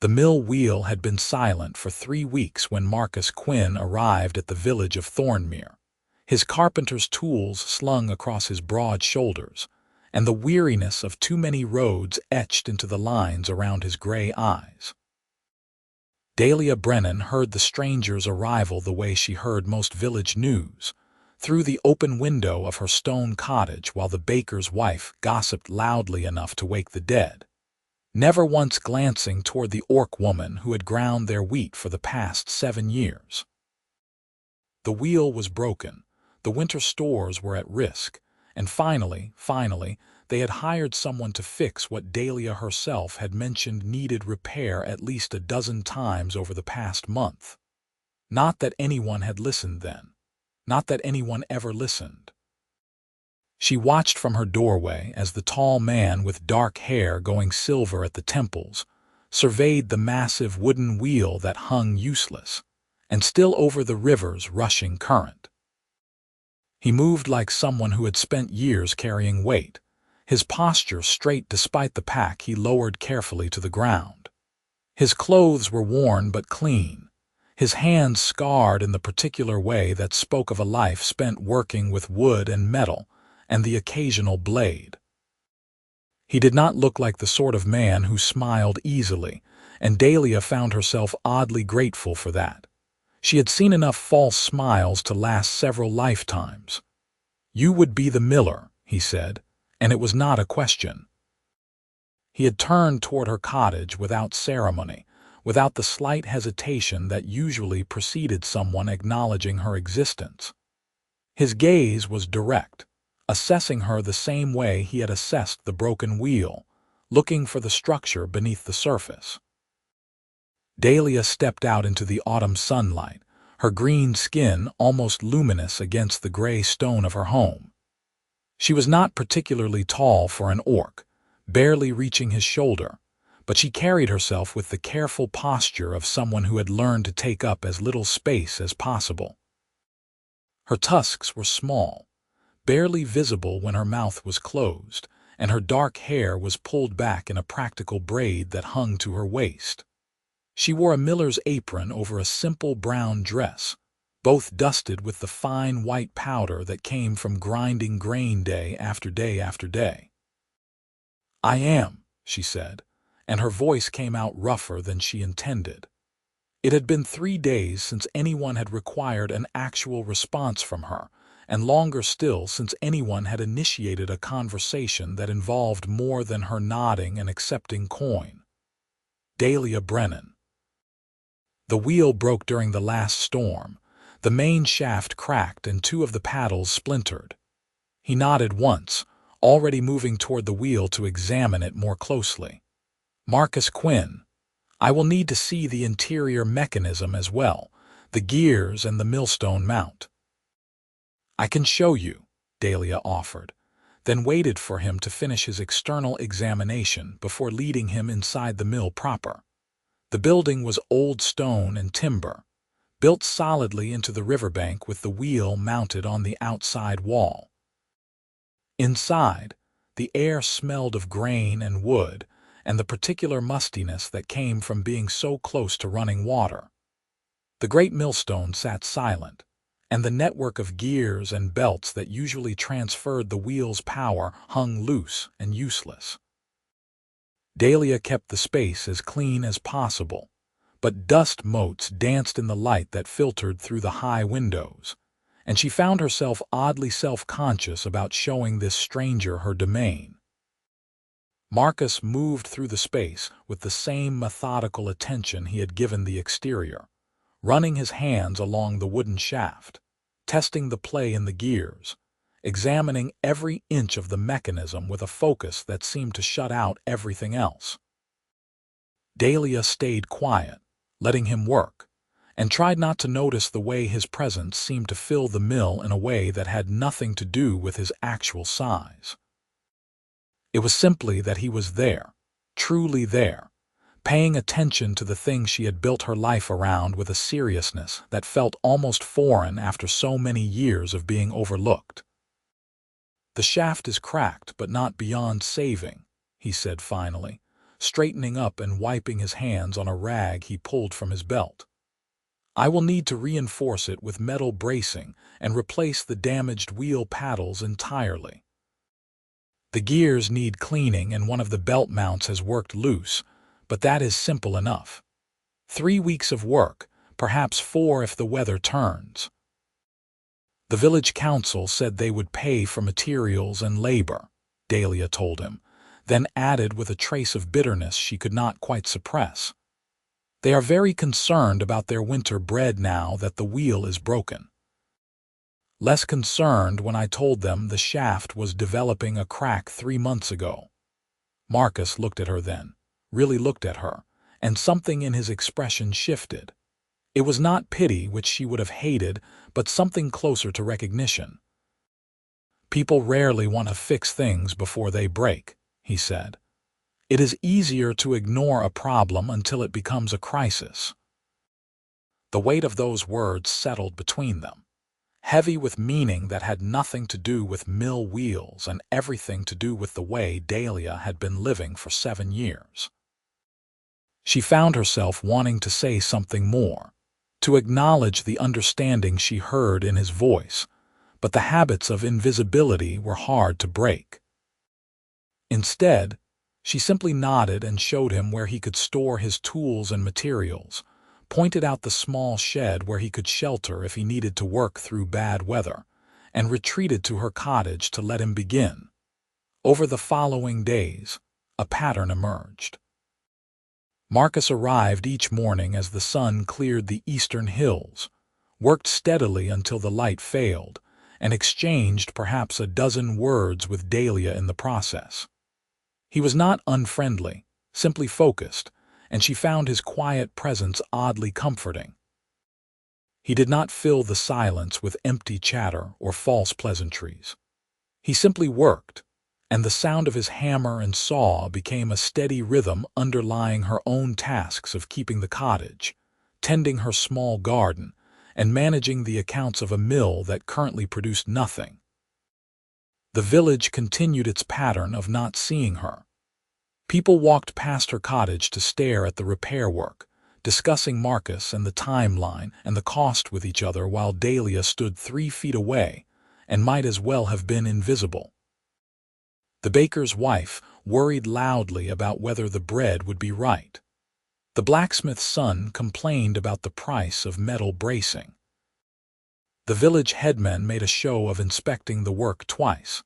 The mill wheel had been silent for 3 weeks when Marcus Quinn arrived at the village of Thornmere, his carpenter's tools slung across his broad shoulders, and the weariness of too many roads etched into the lines around his gray eyes. Dalia Brennan heard the stranger's arrival the way she heard most village news, through the open window of her stone cottage while the baker's wife gossiped loudly enough to wake the dead, never once glancing toward the orc woman who had ground their wheat for the past 7 years. The wheel was broken, the winter stores were at risk, and finally, they had hired someone to fix what Dalia herself had mentioned needed repair at least a dozen times over the past month. Not that anyone had listened then. Not that anyone ever listened. She watched from her doorway as the tall man with dark hair going silver at the temples surveyed the massive wooden wheel that hung useless and still over the river's rushing current. He moved like someone who had spent years carrying weight, his posture straight despite the pack he lowered carefully to the ground. His clothes were worn but clean, his hands scarred in the particular way that spoke of a life spent working with wood and metal and the occasional blade. He did not look like the sort of man who smiled easily, and Dalia found herself oddly grateful for that. She had seen enough false smiles to last several lifetimes. "You would be the miller," he said, and it was not a question. He had turned toward her cottage without ceremony, without the slight hesitation that usually preceded someone acknowledging her existence. His gaze was direct, assessing her the same way he had assessed the broken wheel, looking for the structure beneath the surface. Dalia stepped out into the autumn sunlight, her green skin almost luminous against the gray stone of her home. She was not particularly tall for an orc, barely reaching his shoulder, but she carried herself with the careful posture of someone who had learned to take up as little space as possible. Her tusks were small, barely visible when her mouth was closed, and her dark hair was pulled back in a practical braid that hung to her waist. She wore a miller's apron over a simple brown dress, both dusted with the fine white powder that came from grinding grain day after day after day. "I am," she said, and her voice came out rougher than she intended. It had been 3 days since anyone had required an actual response from her, and longer still since anyone had initiated a conversation that involved more than her nodding and accepting coin. Dalia Brennan. The wheel broke during the last storm. The main shaft cracked and 2 of the paddles splintered. He nodded once, already moving toward the wheel to examine it more closely. "Marcus Quinn, I will need to see the interior mechanism as well, the gears and the millstone mount." "I can show you," Dalia offered, then waited for him to finish his external examination before leading him inside the mill proper. The building was old stone and timber, built solidly into the riverbank with the wheel mounted on the outside wall. Inside, the air smelled of grain and wood, and the particular mustiness that came from being so close to running water. The great millstone sat silent, and the network of gears and belts that usually transferred the wheel's power hung loose and useless. Dalia kept the space as clean as possible, but dust motes danced in the light that filtered through the high windows, and she found herself oddly self-conscious about showing this stranger her domain. Marcus moved through the space with the same methodical attention he had given the exterior, running his hands along the wooden shaft, testing the play in the gears, examining every inch of the mechanism with a focus that seemed to shut out everything else. Dalia stayed quiet, letting him work, and tried not to notice the way his presence seemed to fill the mill in a way that had nothing to do with his actual size. It was simply that he was there, truly there, paying attention to the thing she had built her life around with a seriousness that felt almost foreign after so many years of being overlooked. "The shaft is cracked but not beyond saving," he said finally, straightening up and wiping his hands on a rag he pulled from his belt. "I will need to reinforce it with metal bracing and replace the damaged wheel paddles entirely. The gears need cleaning and one of the belt mounts has worked loose, but that is simple enough. 3 weeks of work, perhaps 4 if the weather turns." The village council said they would pay for materials and labor, Dalia told him, then added with a trace of bitterness she could not quite suppress. "They are very concerned about their winter bread now that the wheel is broken." "Less concerned when I told them the shaft was developing a crack 3 months ago." Marcus looked at her then, really looked at her, and something in his expression shifted. It was not pity, which she would have hated, but something closer to recognition. "People rarely want to fix things before they break," he said. "It is easier to ignore a problem until it becomes a crisis." The weight of those words settled between them, heavy with meaning that had nothing to do with mill wheels and everything to do with the way Dalia had been living for 7 years. She found herself wanting to say something more, to acknowledge the understanding she heard in his voice, but the habits of invisibility were hard to break. Instead, she simply nodded and showed him where he could store his tools and materials, pointed out the small shed where he could shelter if he needed to work through bad weather, and retreated to her cottage to let him begin. Over the following days, a pattern emerged. Marcus arrived each morning as the sun cleared the eastern hills, worked steadily until the light failed, and exchanged perhaps a dozen words with Dalia in the process. He was not unfriendly, simply focused, and she found his quiet presence oddly comforting. He did not fill the silence with empty chatter or false pleasantries. He simply worked, and the sound of his hammer and saw became a steady rhythm underlying her own tasks of keeping the cottage, tending her small garden, and managing the accounts of a mill that currently produced nothing. The village continued its pattern of not seeing her. People walked past her cottage to stare at the repair work, discussing Marcus and the timeline and the cost with each other while Dalia stood 3 feet away and might as well have been invisible. The baker's wife worried loudly about whether the bread would be right. The blacksmith's son complained about the price of metal bracing. The village headman made a show of inspecting the work twice,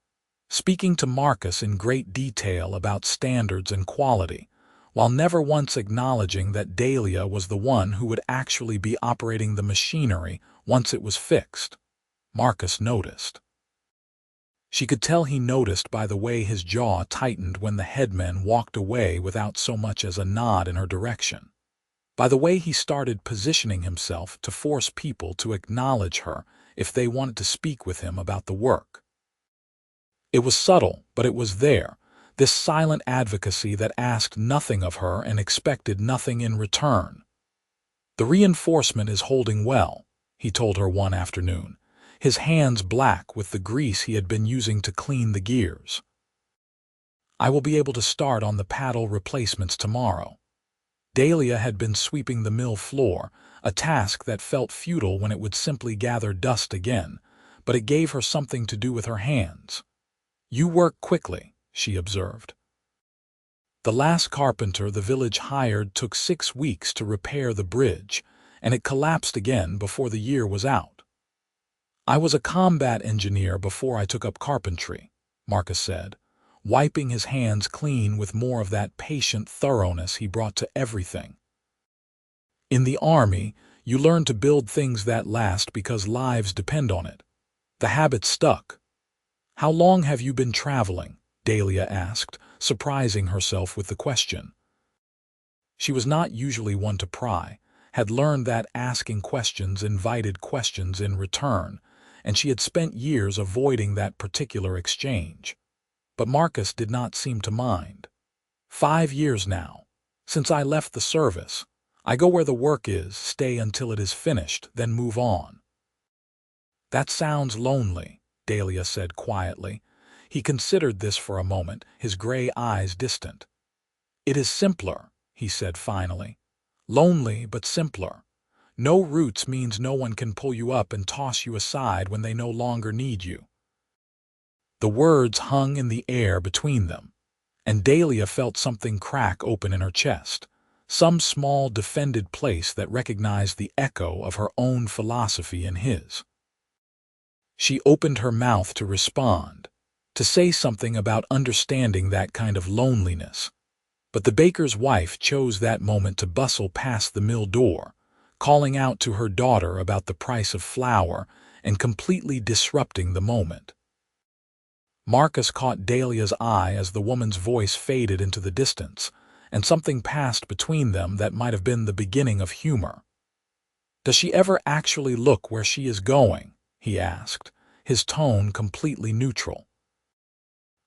speaking to Marcus in great detail about standards and quality, while never once acknowledging that Dalia was the one who would actually be operating the machinery once it was fixed. Marcus noticed. She could tell he noticed by the way his jaw tightened when the headman walked away without so much as a nod in her direction, by the way he started positioning himself to force people to acknowledge her if they wanted to speak with him about the work. It was subtle, but it was there, this silent advocacy that asked nothing of her and expected nothing in return. "The reinforcement is holding well," he told her one afternoon, his hands black with the grease he had been using to clean the gears. "I will be able to start on the paddle replacements tomorrow." Dalia had been sweeping the mill floor, a task that felt futile when it would simply gather dust again, but it gave her something to do with her hands. "You work quickly," she observed. The last carpenter the village hired took 6 weeks to repair the bridge, and it collapsed again before the year was out. "I was a combat engineer before I took up carpentry," Marcus said, wiping his hands clean with more of that patient thoroughness he brought to everything. "In the army, you learn to build things that last because lives depend on it. The habit stuck." "How long have you been traveling?" Dalia asked, surprising herself with the question. She was not usually one to pry, had learned that asking questions invited questions in return, and she had spent years avoiding that particular exchange. But Marcus did not seem to mind. 5 years now. Since I left the service. I go where the work is, stay until it is finished, then move on." "That sounds lonely," Dalia said quietly. He considered this for a moment, his gray eyes distant. "It is simpler," he said finally. "Lonely, but simpler. No roots means no one can pull you up and toss you aside when they no longer need you." The words hung in the air between them, and Dalia felt something crack open in her chest, some small defended place that recognized the echo of her own philosophy in his. She opened her mouth to respond, to say something about understanding that kind of loneliness, but the baker's wife chose that moment to bustle past the mill door, calling out to her daughter about the price of flour and completely disrupting the moment. Marcus caught Dalia's eye as the woman's voice faded into the distance, and something passed between them that might have been the beginning of humor. "Does she ever actually look where she is going?" he asked, his tone completely neutral.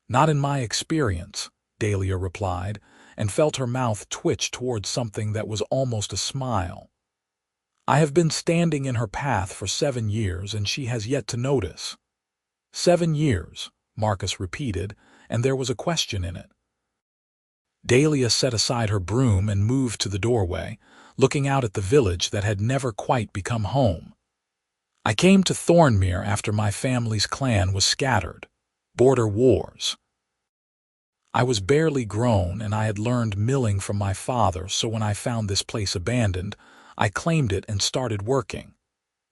"Not in my experience," Dalia replied, and felt her mouth twitch towards something that was almost a smile. "I have been standing in her path for 7 years, and she has yet to notice." 7 years, Marcus repeated, and there was a question in it. Dalia set aside her broom and moved to the doorway, looking out at the village that had never quite become home. "I came to Thornmere after my family's clan was scattered. Border wars. I was barely grown and I had learned milling from my father, so when I found this place abandoned, I claimed it and started working.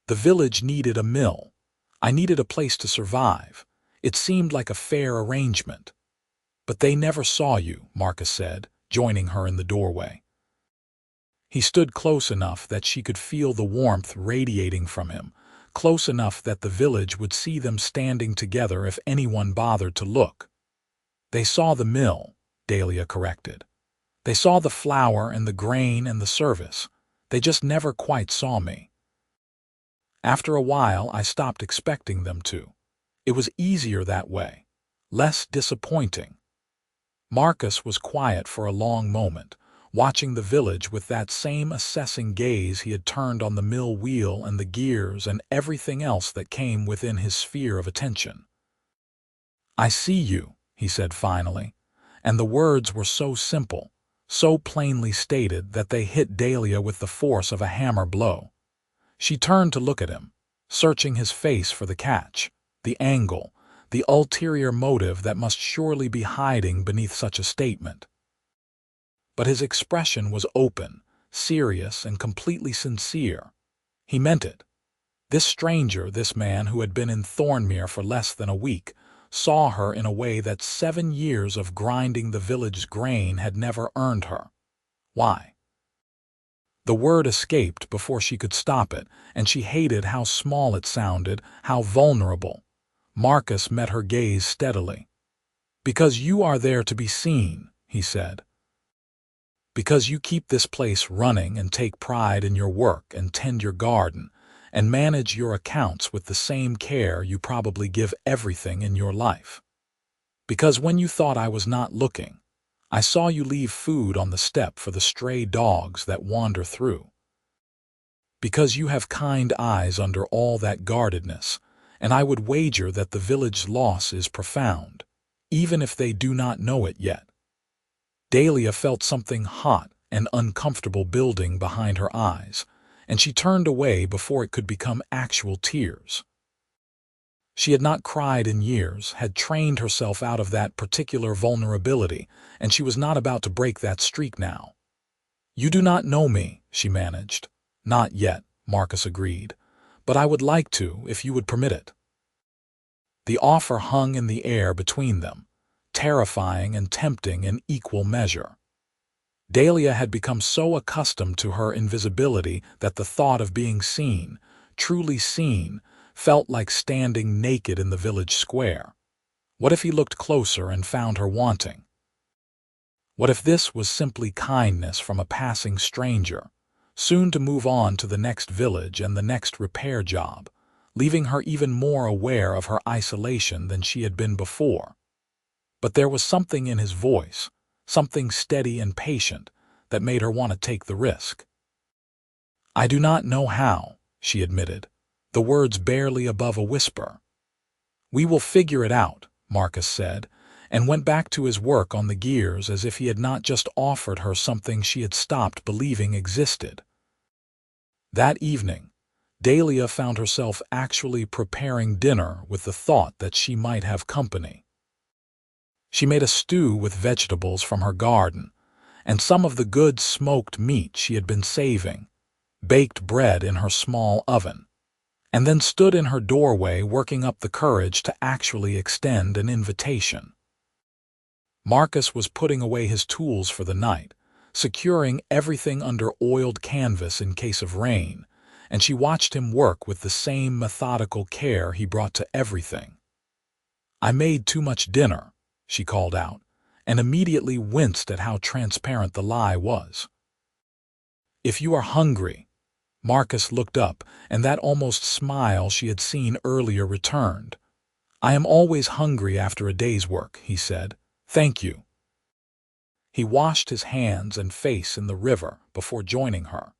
The village needed a mill. I needed a place to survive. It seemed like a fair arrangement." "But they never saw you," Marcus said, joining her in the doorway. He stood close enough that she could feel the warmth radiating from him, close enough that the village would see them standing together if anyone bothered to look. "They saw the mill," Dalia corrected. "They saw the flour and the grain and the service. They just never quite saw me. After a while, I stopped expecting them to. It was easier that way, less disappointing." Marcus was quiet for a long moment, watching the village with that same assessing gaze he had turned on the mill wheel and the gears and everything else that came within his sphere of attention. "I see you," he said finally, and the words were so simple, so plainly stated that they hit Dalia with the force of a hammer blow. She turned to look at him, searching his face for the catch, the angle, the ulterior motive that must surely be hiding beneath such a statement. But his expression was open, serious, and completely sincere. He meant it. This stranger, this man who had been in Thornmere for less than a week, saw her in a way that 7 years of grinding the village's grain had never earned her. Why? The word escaped before she could stop it, and she hated how small it sounded, how vulnerable. Marcus met her gaze steadily. "Because you are there to be seen," he said. "Because you keep this place running and take pride in your work and tend your garden and manage your accounts with the same care you probably give everything in your life. Because when you thought I was not looking, I saw you leave food on the step for the stray dogs that wander through. Because you have kind eyes under all that guardedness, and I would wager that the village's loss is profound, even if they do not know it yet." Dalia felt something hot and uncomfortable building behind her eyes, and she turned away before it could become actual tears. She had not cried in years, had trained herself out of that particular vulnerability, and she was not about to break that streak now. "You do not know me," she managed. "Not yet," Marcus agreed, "but I would like to, if you would permit it." The offer hung in the air between them, terrifying and tempting in equal measure. Dalia had become so accustomed to her invisibility that the thought of being seen, truly seen, felt like standing naked in the village square. What if he looked closer and found her wanting? What if this was simply kindness from a passing stranger, soon to move on to the next village and the next repair job, leaving her even more aware of her isolation than she had been before? But there was something in his voice, something steady and patient, that made her want to take the risk. "I do not know how," she admitted, the words barely above a whisper. "We will figure it out," Marcus said, and went back to his work on the gears as if he had not just offered her something she had stopped believing existed. That evening, Dalia found herself actually preparing dinner with the thought that she might have company. She made a stew with vegetables from her garden, and some of the good smoked meat she had been saving, baked bread in her small oven, and then stood in her doorway working up the courage to actually extend an invitation. Marcus was putting away his tools for the night, securing everything under oiled canvas in case of rain, and she watched him work with the same methodical care he brought to everything. "I made too much dinner," she called out, and immediately winced at how transparent the lie was. "If you are hungry," Marcus looked up, and that almost smile she had seen earlier returned. "I am always hungry after a day's work," he said. "Thank you." He washed his hands and face in the river before joining her,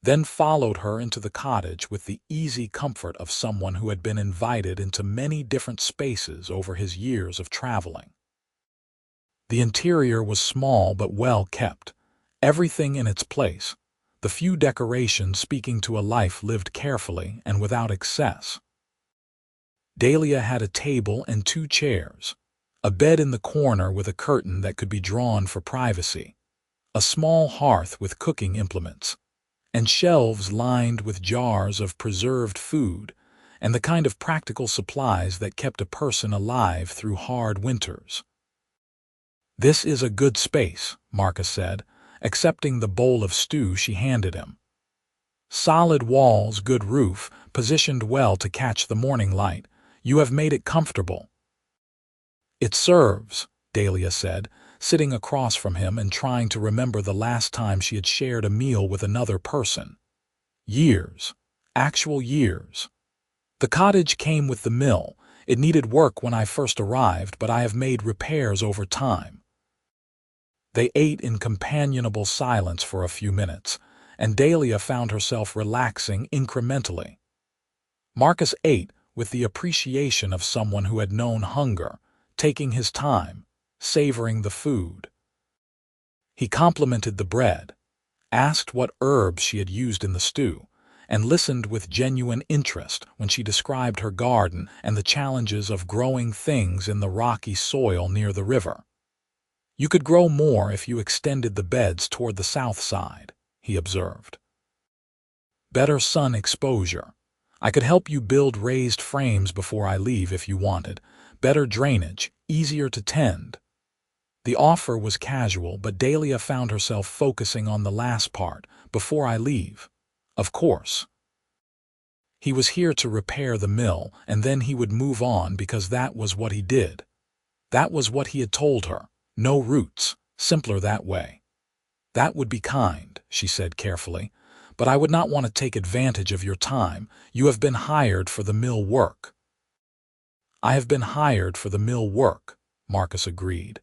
then followed her into the cottage with the easy comfort of someone who had been invited into many different spaces over his years of traveling. The interior was small but well kept, everything in its place, the few decorations speaking to a life lived carefully and without excess. Dalia had a table and 2 chairs, a bed in the corner with a curtain that could be drawn for privacy, a small hearth with cooking implements, and shelves lined with jars of preserved food and the kind of practical supplies that kept a person alive through hard winters. "This is a good space," Marcus said, accepting the bowl of stew she handed him. "Solid walls, good roof, positioned well to catch the morning light. You have made it comfortable." "It serves," Dalia said, sitting across from him and trying to remember the last time she had shared a meal with another person. Years. Actual years. "The cottage came with the mill. It needed work when I first arrived, but I have made repairs over time." They ate in companionable silence for a few minutes, and Dalia found herself relaxing incrementally. Marcus ate with the appreciation of someone who had known hunger, taking his time, savoring the food. He complimented the bread, asked what herbs she had used in the stew, and listened with genuine interest when she described her garden and the challenges of growing things in the rocky soil near the river. "You could grow more if you extended the beds toward the south side," he observed. "Better sun exposure. I could help you build raised frames before I leave if you wanted. Better drainage, easier to tend." The offer was casual, but Dalia found herself focusing on the last part, "before I leave." Of course. He was here to repair the mill, and then he would move on because that was what he did. That was what he had told her. No roots, simpler that way. "That would be kind," she said carefully, "but I would not want to take advantage of your time. You have been hired for the mill work." "I have been hired for the mill work," Marcus agreed,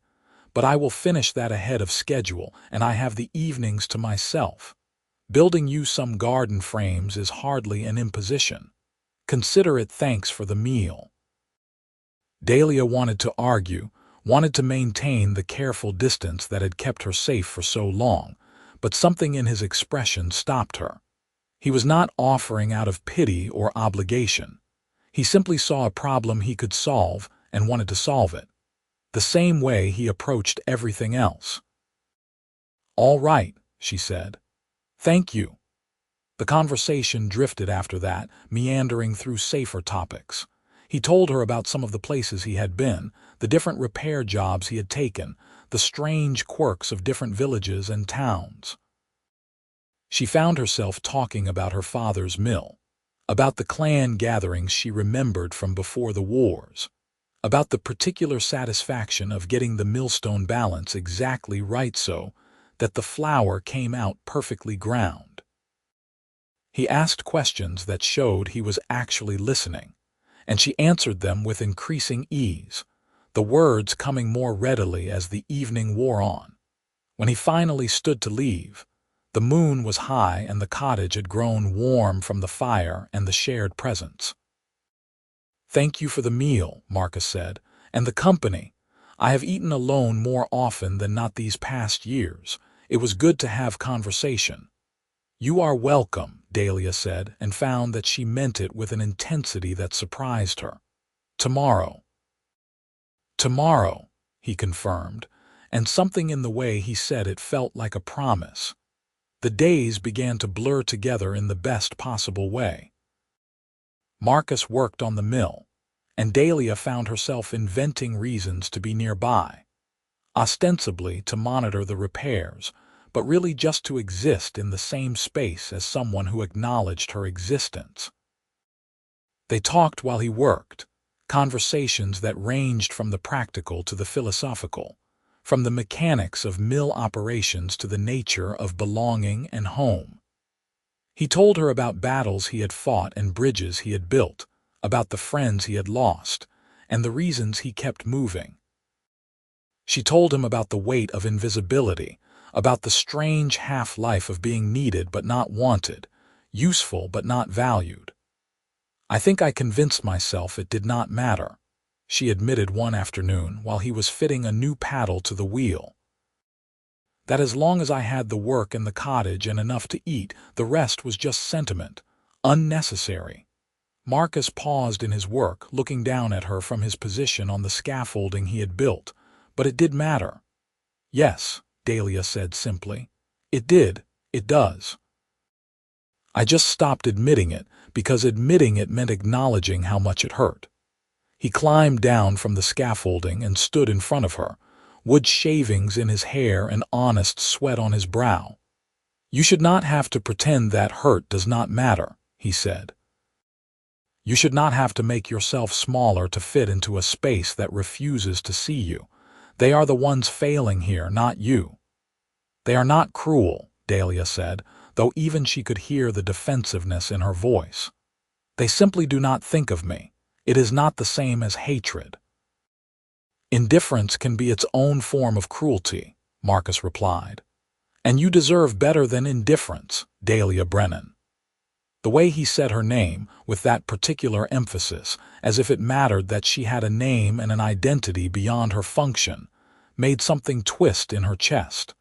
"but I will finish that ahead of schedule, and I have the evenings to myself. Building you some garden frames is hardly an imposition. Consider it thanks for the meal." Dalia wanted to argue, wanted to maintain the careful distance that had kept her safe for so long, but something in his expression stopped her. He was not offering out of pity or obligation. He simply saw a problem he could solve and wanted to solve it, the same way he approached everything else. "All right," she said. "Thank you." The conversation drifted after that, meandering through safer topics. He told her about some of the places he had been, the different repair jobs he had taken, the strange quirks of different villages and towns. She found herself talking about her father's mill, about the clan gatherings she remembered from before the wars, about the particular satisfaction of getting the millstone balance exactly right so that the flour came out perfectly ground. He asked questions that showed he was actually listening, and she answered them with increasing ease, the words coming more readily as the evening wore on. When he finally stood to leave, the moon was high and the cottage had grown warm from the fire and the shared presence. "Thank you for the meal," Marcus said, "and the company. I have eaten alone more often than not these past years. It was good to have conversation." "You are welcome," Dalia said, and found that she meant it with an intensity that surprised her. "Tomorrow." "Tomorrow," he confirmed, and something in the way he said it felt like a promise. The days began to blur together in the best possible way. Marcus worked on the mill, and Dalia found herself inventing reasons to be nearby, ostensibly to monitor the repairs, but really just to exist in the same space as someone who acknowledged her existence. They talked while he worked, conversations that ranged from the practical to the philosophical, from the mechanics of mill operations to the nature of belonging and home. He told her about battles he had fought and bridges he had built, about the friends he had lost, and the reasons he kept moving. She told him about the weight of invisibility, about the strange half-life of being needed but not wanted, useful but not valued. "I think I convinced myself it did not matter," she admitted one afternoon while he was fitting a new paddle to the wheel. "That as long as I had the work and the cottage and enough to eat, the rest was just sentiment, unnecessary." Marcus paused in his work, looking down at her from his position on the scaffolding he had built. "But it did matter." "Yes," Dalia said simply. "It did. It does. I just stopped admitting it, because admitting it meant acknowledging how much it hurt." He climbed down from the scaffolding and stood in front of her, wood shavings in his hair and honest sweat on his brow. "You should not have to pretend that hurt does not matter," he said. "You should not have to make yourself smaller to fit into a space that refuses to see you. They are the ones failing here, not you." "They are not cruel," Dalia said, though even she could hear the defensiveness in her voice. "They simply do not think of me. It is not the same as hatred." "Indifference can be its own form of cruelty," Marcus replied. "And you deserve better than indifference, Dalia Brennan." The way he said her name, with that particular emphasis, as if it mattered that she had a name and an identity beyond her function, made something twist in her chest.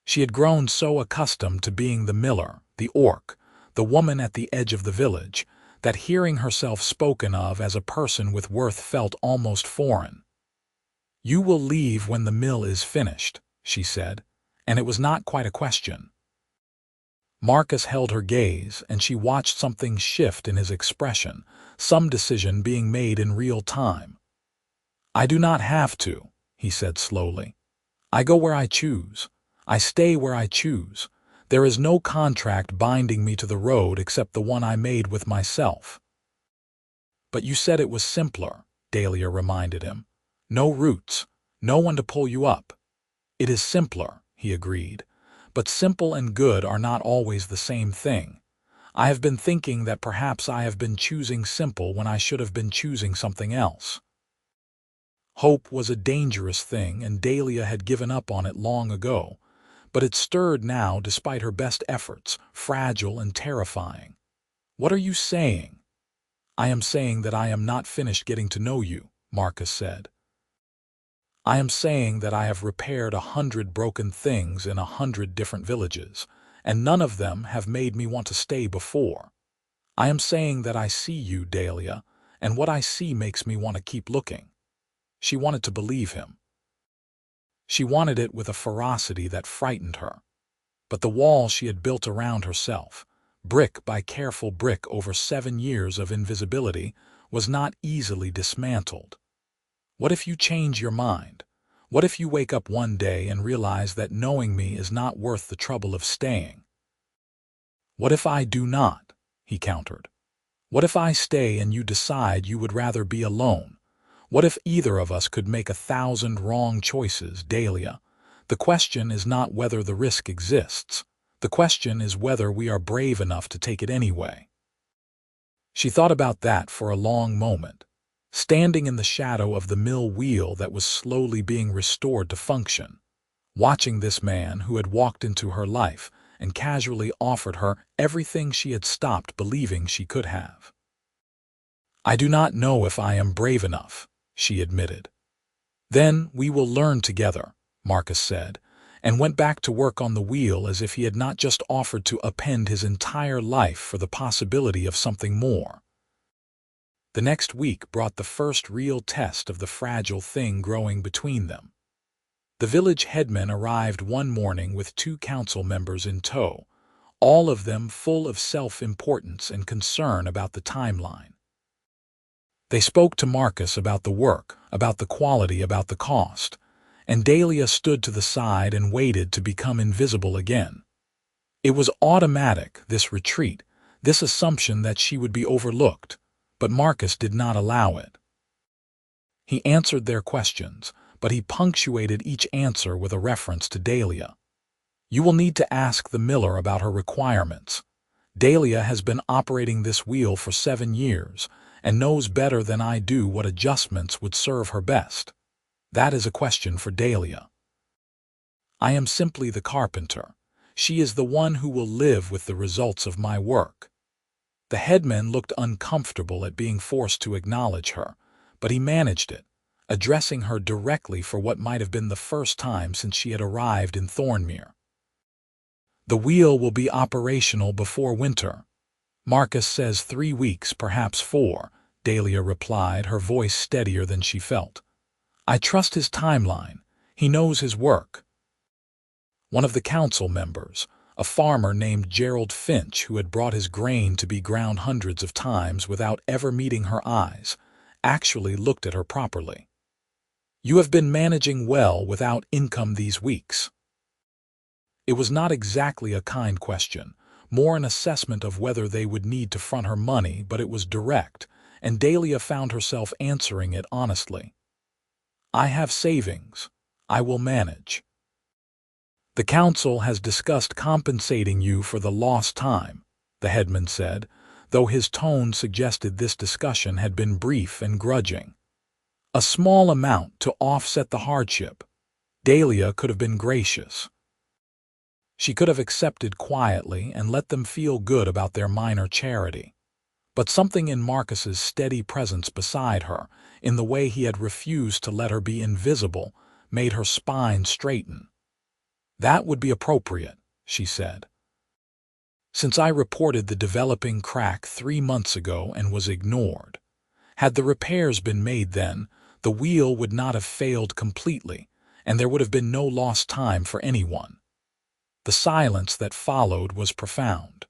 She had grown so accustomed to being the miller, the orc, the woman at the edge of the village, that hearing herself spoken of as a person with worth felt almost foreign. "You will leave when the mill is finished," she said, and it was not quite a question. Marcus held her gaze, and she watched something shift in his expression, some decision being made in real time. "I do not have to," he said slowly. "I go where I choose. I stay where I choose. There is no contract binding me to the road except the one I made with myself." "But you said it was simpler," Dalia reminded him. "No roots, no one to pull you up." "It is simpler," he agreed. "But simple and good are not always the same thing. I have been thinking that perhaps I have been choosing simple when I should have been choosing something else." Hope was a dangerous thing, and Dalia had given up on it long ago, but it stirred now despite her best efforts, fragile and terrifying. "What are you saying?" "I am saying that I am not finished getting to know you," Marcus said. "I am saying that I have repaired 100 broken things in 100 different villages, and none of them have made me want to stay before. I am saying that I see you, Dalia, and what I see makes me want to keep looking." She wanted to believe him. She wanted it with a ferocity that frightened her. But the wall she had built around herself, brick by careful brick over 7 years of invisibility, was not easily dismantled. "What if you change your mind? What if you wake up one day and realize that knowing me is not worth the trouble of staying?" "What if I do not?" he countered. "What if I stay and you decide you would rather be alone? What if either of us could make 1,000 wrong choices, Dalia? The question is not whether the risk exists. The question is whether we are brave enough to take it anyway." She thought about that for a long moment, standing in the shadow of the mill wheel that was slowly being restored to function, watching this man who had walked into her life and casually offered her everything she had stopped believing she could have. "I do not know if I am brave enough," she admitted. Then we will learn together, Marcus said, and went back to work on the wheel as if he had not just offered to upend his entire life for the possibility of something more. The next week brought the first real test of the fragile thing growing between them. The village headman arrived one morning with 2 council members in tow, all of them full of self-importance and concern about the timeline. They spoke to Marcus about the work, about the quality, about the cost, and Dalia stood to the side and waited to become invisible again. It was automatic, this retreat, this assumption that she would be overlooked, but Marcus did not allow it. He answered their questions, but he punctuated each answer with a reference to Dalia. You will need to ask the miller about her requirements. Dalia has been operating this wheel for 7 years and knows better than I do what adjustments would serve her best. That is a question for Dalia. I am simply the carpenter. She is the one who will live with the results of my work. The headman looked uncomfortable at being forced to acknowledge her, but he managed it, addressing her directly for what might have been the first time since she had arrived in Thornmere. The wheel will be operational before winter. Marcus says 3 weeks, perhaps 4, Dalia replied, her voice steadier than she felt. I trust his timeline. He knows his work. One of the council members, a farmer named Gerald Finch, who had brought his grain to be ground hundreds of times without ever meeting her eyes, actually looked at her properly. You have been managing well without income these weeks. It was not exactly a kind question, more an assessment of whether they would need to front her money, but it was direct, and Dalia found herself answering it honestly. I have savings. I will manage. The council has discussed compensating you for the lost time, the headman said, though his tone suggested this discussion had been brief and grudging. A small amount to offset the hardship. Dalia could have been gracious. She could have accepted quietly and let them feel good about their minor charity. But something in Marcus's steady presence beside her, in the way he had refused to let her be invisible, made her spine straighten. That would be appropriate, she said. Since I reported the developing crack 3 months ago and was ignored, had the repairs been made then, the wheel would not have failed completely, and there would have been no lost time for anyone. The silence that followed was profound.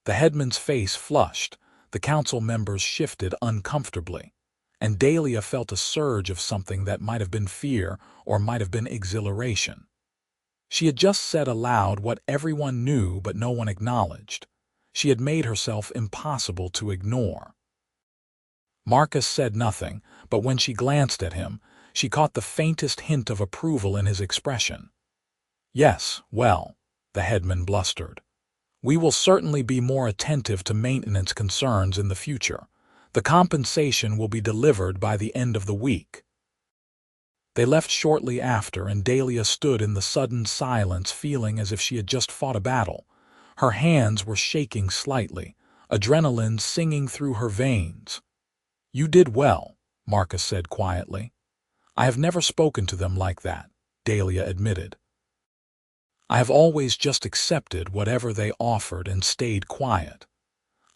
The headman's face flushed, the council members shifted uncomfortably, and Dalia felt a surge of something that might have been fear or might have been exhilaration. She had just said aloud what everyone knew but no one acknowledged. She had made herself impossible to ignore. Marcus said nothing, but when she glanced at him, she caught the faintest hint of approval in his expression. Yes, well, the headman blustered. We will certainly be more attentive to maintenance concerns in the future. The compensation will be delivered by the end of the week. They left shortly after, and Dalia stood in the sudden silence feeling as if she had just fought a battle. Her hands were shaking slightly, adrenaline singing through her veins. You did well, Marcus said quietly. I have never spoken to them like that, Dalia admitted. I have always just accepted whatever they offered and stayed quiet.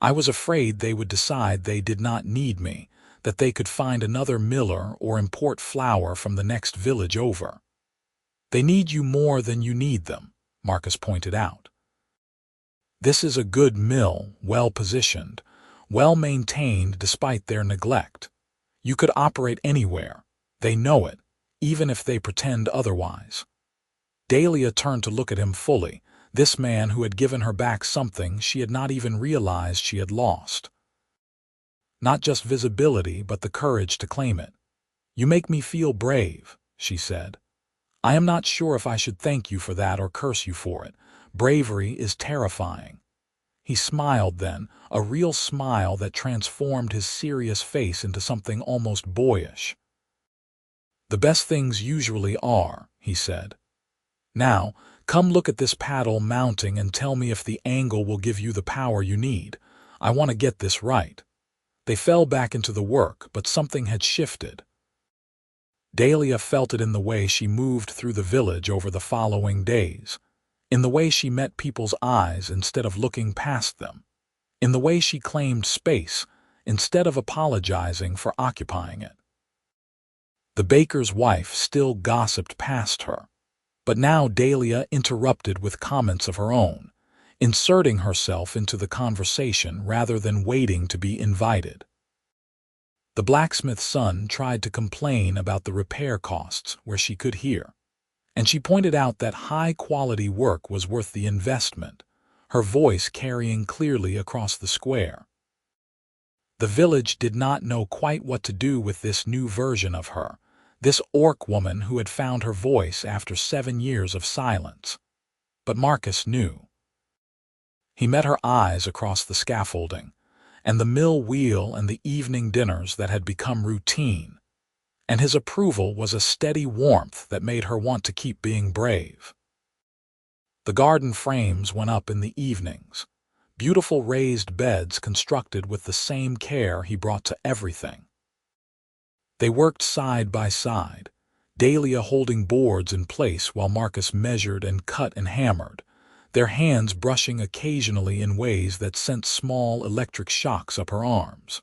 I was afraid they would decide they did not need me, that they could find another miller or import flour from the next village over. They need you more than you need them, Marcus pointed out. This is a good mill, well-positioned, well-maintained despite their neglect. You could operate anywhere. They know it, even if they pretend otherwise. Dalia turned to look at him fully, this man who had given her back something she had not even realized she had lost. Not just visibility, but the courage to claim it. You make me feel brave, she said. I am not sure if I should thank you for that or curse you for it. Bravery is terrifying. He smiled then, a real smile that transformed his serious face into something almost boyish. The best things usually are, he said. Now, come look at this paddle mounting and tell me if the angle will give you the power you need. I want to get this right. They fell back into the work, but something had shifted. Dalia felt it in the way she moved through the village over the following days, in the way she met people's eyes instead of looking past them, in the way she claimed space instead of apologizing for occupying it. The baker's wife still gossiped past her, but now Dalia interrupted with comments of her own, inserting herself into the conversation rather than waiting to be invited. The blacksmith's son tried to complain about the repair costs where she could hear, and she pointed out that high-quality work was worth the investment, her voice carrying clearly across the square. The village did not know quite what to do with this new version of her, this orc woman who had found her voice after 7 years of silence. But Marcus knew. He met her eyes across the scaffolding, and the mill wheel and the evening dinners that had become routine, and his approval was a steady warmth that made her want to keep being brave. The garden frames went up in the evenings, beautiful raised beds constructed with the same care he brought to everything. They worked side by side, Dalia holding boards in place while Marcus measured and cut and hammered, their hands brushing occasionally in ways that sent small electric shocks up her arms.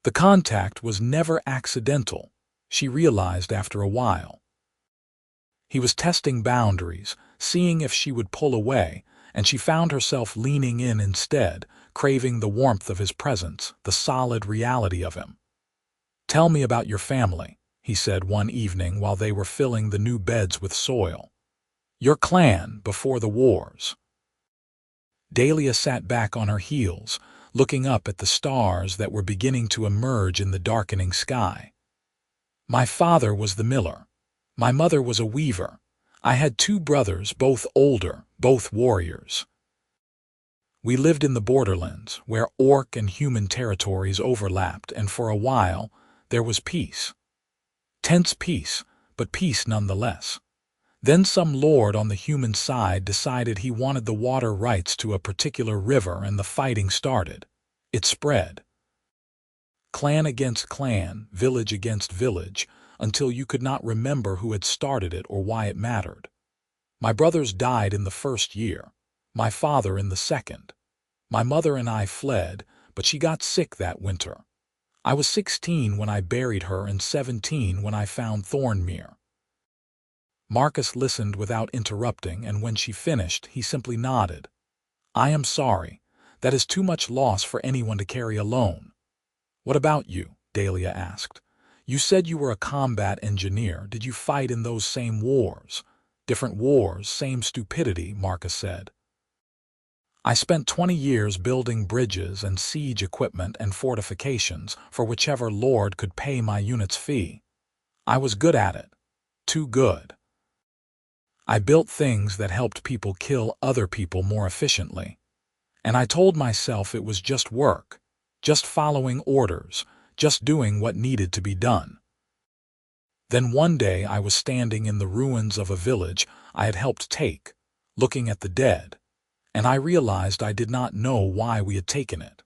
The contact was never accidental, she realized after a while. He was testing boundaries, seeing if she would pull away, and she found herself leaning in instead, craving the warmth of his presence, the solid reality of him. "Tell me about your family," he said one evening while they were filling the new beds with soil. "Your clan before the wars." Dalia sat back on her heels, looking up at the stars that were beginning to emerge in the darkening sky. "My father was the miller. My mother was a weaver. I had 2 brothers, both older, both warriors. We lived in the borderlands, where orc and human territories overlapped, and for a while there was peace. Tense peace, but peace nonetheless. Then some lord on the human side decided he wanted the water rights to a particular river, and the fighting started. It spread. Clan against clan, village against village, until you could not remember who had started it or why it mattered. My brothers died in the first year, my father in the second. My mother and I fled, but she got sick that winter. I was 16 when I buried her and 17 when I found Thornmere." Marcus listened without interrupting, and when she finished, he simply nodded. "I am sorry. That is too much loss for anyone to carry alone." "What about you?" Dalia asked. "You said you were a combat engineer. Did you fight in those same wars?" "Different wars, same stupidity," Marcus said. "I spent 20 years building bridges and siege equipment and fortifications for whichever lord could pay my unit's fee. I was good at it. Too good. I built things that helped people kill other people more efficiently. And I told myself it was just work, just following orders, just doing what needed to be done. Then one day I was standing in the ruins of a village I had helped take, looking at the dead, and I realized I did not know why we had taken it.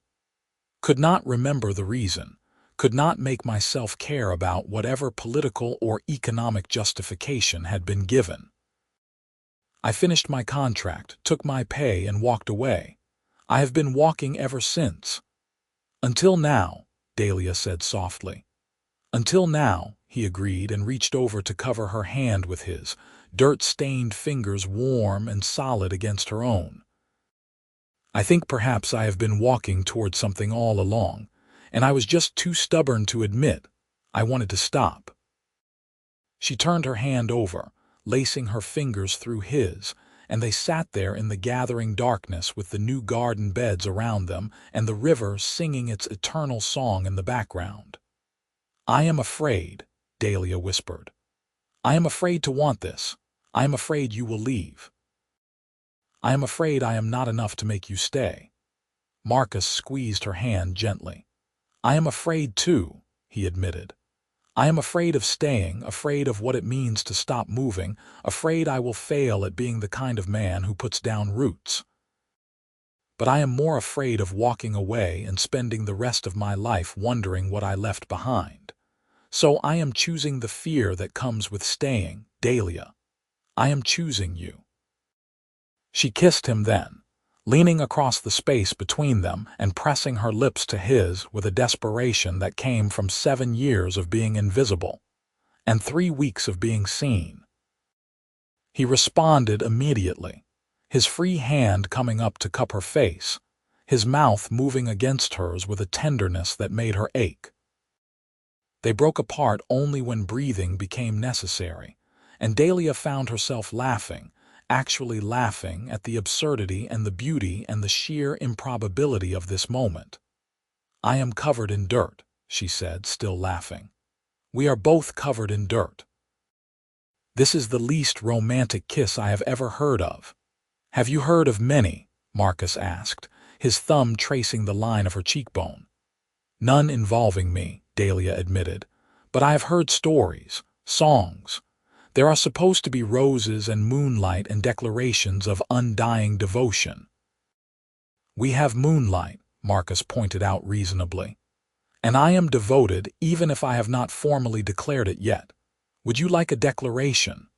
Could not remember the reason, could not make myself care about whatever political or economic justification had been given. I finished my contract, took my pay, and walked away. I have been walking ever since." "Until now," Dalia said softly. "Until now," he agreed and reached over to cover her hand with his, dirt-stained fingers warm and solid against her own. "I think perhaps I have been walking toward something all along, and I was just too stubborn to admit I wanted to stop." She turned her hand over, lacing her fingers through his, and they sat there in the gathering darkness with the new garden beds around them and the river singing its eternal song in the background. "I am afraid," Dalia whispered. "I am afraid to want this. I am afraid you will leave. I am afraid I am not enough to make you stay." Marcus squeezed her hand gently. "I am afraid too," he admitted. "I am afraid of staying, afraid of what it means to stop moving, afraid I will fail at being the kind of man who puts down roots. But I am more afraid of walking away and spending the rest of my life wondering what I left behind. So I am choosing the fear that comes with staying, Dalia. I am choosing you." She kissed him then, leaning across the space between them and pressing her lips to his with a desperation that came from 7 years of being invisible and 3 weeks of being seen. He responded immediately, his free hand coming up to cup her face, his mouth moving against hers with a tenderness that made her ache. They broke apart only when breathing became necessary, and Dalia found herself laughing, actually laughing at the absurdity and the beauty and the sheer improbability of this moment. "I am covered in dirt," she said, still laughing. "We are both covered in dirt. This is the least romantic kiss I have ever heard of." "Have you heard of many?" Marcus asked, his thumb tracing the line of her cheekbone. "None involving me," Dalia admitted, "but I have heard stories, songs. There are supposed to be roses and moonlight and declarations of undying devotion." "We have moonlight," Marcus pointed out reasonably. "And I am devoted even if I have not formally declared it yet. Would you like a declaration?"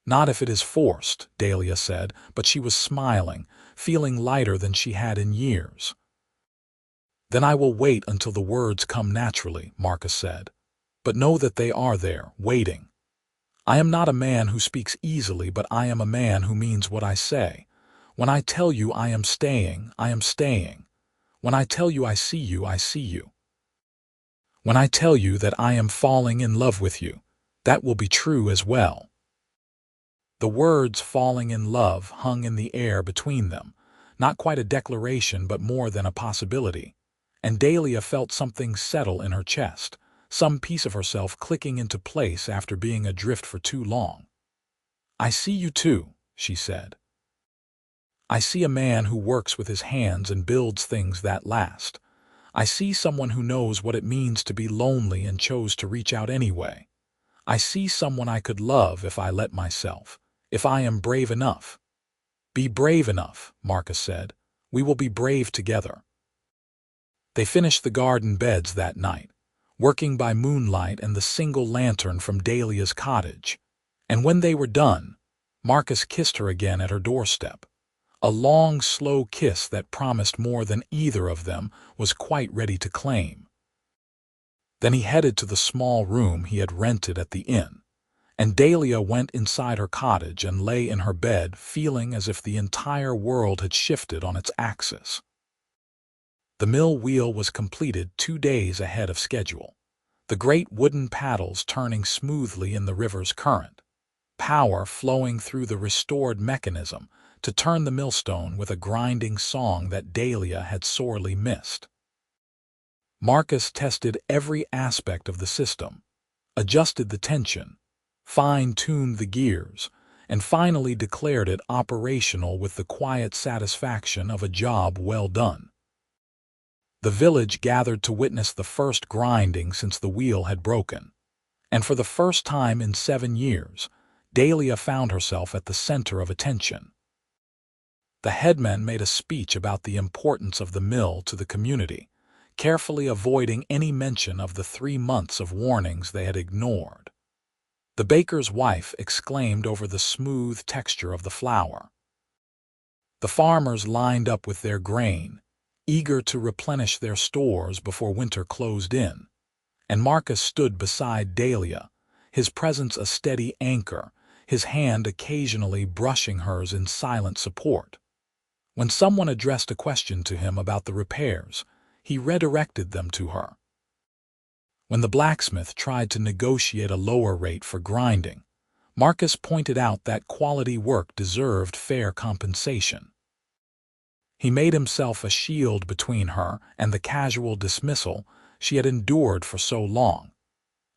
"Not if it is forced," Dalia said, but she was smiling, feeling lighter than she had in years. "Then I will wait until the words come naturally," Marcus said. "But know that they are there, waiting. I am not a man who speaks easily, but I am a man who means what I say. When I tell you I am staying, I am staying. When I tell you I see you, I see you. When I tell you that I am falling in love with you, that will be true as well." The words "falling in love" hung in the air between them, not quite a declaration but more than a possibility, and Dalia felt something settle in her chest, some piece of herself clicking into place after being adrift for too long. "I see you too," she said. "I see a man who works with his hands and builds things that last. I see someone who knows what it means to be lonely and chose to reach out anyway. I see someone I could love if I let myself, if I am brave enough." "Be brave enough," Marcus said. "We will be brave together." They finished the garden beds that night, working by moonlight and the single lantern from Dalia's cottage. And when they were done, Marcus kissed her again at her doorstep. A long, slow kiss that promised more than either of them was quite ready to claim. Then he headed to the small room he had rented at the inn, and Dalia went inside her cottage and lay in her bed feeling as if the entire world had shifted on its axis. The mill wheel was completed 2 days ahead of schedule, the great wooden paddles turning smoothly in the river's current, power flowing through the restored mechanism to turn the millstone with a grinding song that Dalia had sorely missed. Marcus tested every aspect of the system, adjusted the tension, fine-tuned the gears, and finally declared it operational with the quiet satisfaction of a job well done. The village gathered to witness the first grinding since the wheel had broken, and for the first time in 7 years, Dalia found herself at the center of attention. The headman made a speech about the importance of the mill to the community, carefully avoiding any mention of the 3 months of warnings they had ignored. The baker's wife exclaimed over the smooth texture of the flour. The farmers lined up with their grain, eager to replenish their stores before winter closed in, and Marcus stood beside Dalia, his presence a steady anchor, his hand occasionally brushing hers in silent support. When someone addressed a question to him about the repairs, he redirected them to her. When the blacksmith tried to negotiate a lower rate for grinding, Marcus pointed out that quality work deserved fair compensation. He made himself a shield between her and the casual dismissal she had endured for so long,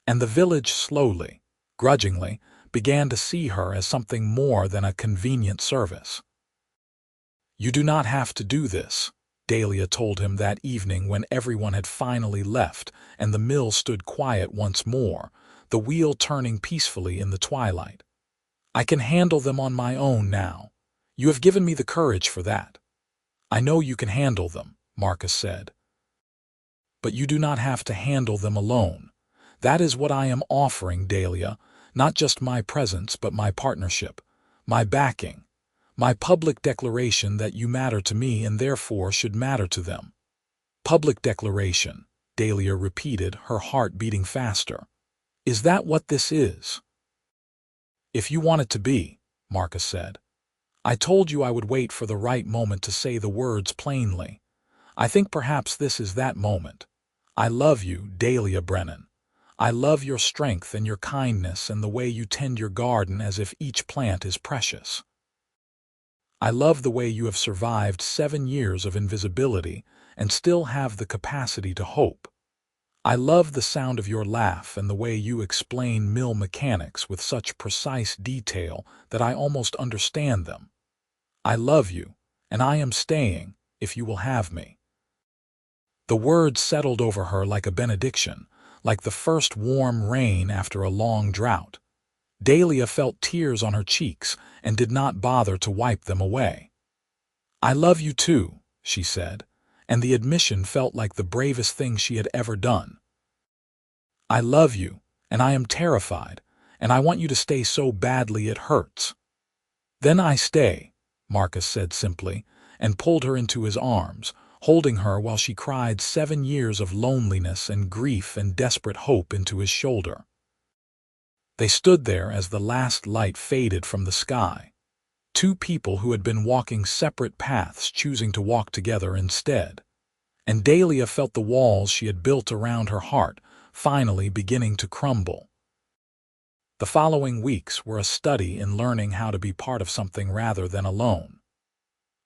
and the village slowly, grudgingly, began to see her as something more than a convenient service. "You do not have to do this," Dalia told him that evening when everyone had finally left and the mill stood quiet once more, the wheel turning peacefully in the twilight. "I can handle them on my own now. You have given me the courage for that." "I know you can handle them," Marcus said. "But you do not have to handle them alone. That is what I am offering, Dalia, not just my presence but my partnership, my backing, my public declaration that you matter to me and therefore should matter to them. Public declaration, Dalia repeated, her heart beating faster. Is that what this is? If you want it to be, Marcus said. I told you I would wait for the right moment to say the words plainly. I think perhaps this is that moment. I love you, Dalia Brennan. I love your strength and your kindness and the way you tend your garden as if each plant is precious. I love the way you have survived 7 years of invisibility and still have the capacity to hope. I love the sound of your laugh and the way you explain mill mechanics with such precise detail that I almost understand them. I love you, and I am staying, if you will have me. The words settled over her like a benediction, like the first warm rain after a long drought. Dalia felt tears on her cheeks and did not bother to wipe them away. I love you too, she said, and the admission felt like the bravest thing she had ever done. I love you, and I am terrified, and I want you to stay so badly it hurts. Then I stay, Marcus said simply, and pulled her into his arms, holding her while she cried 7 years of loneliness and grief and desperate hope into his shoulder. They stood there as the last light faded from the sky. 2 people who had been walking separate paths choosing to walk together instead. And Dalia felt the walls she had built around her heart finally beginning to crumble. The following weeks were a study in learning how to be part of something rather than alone.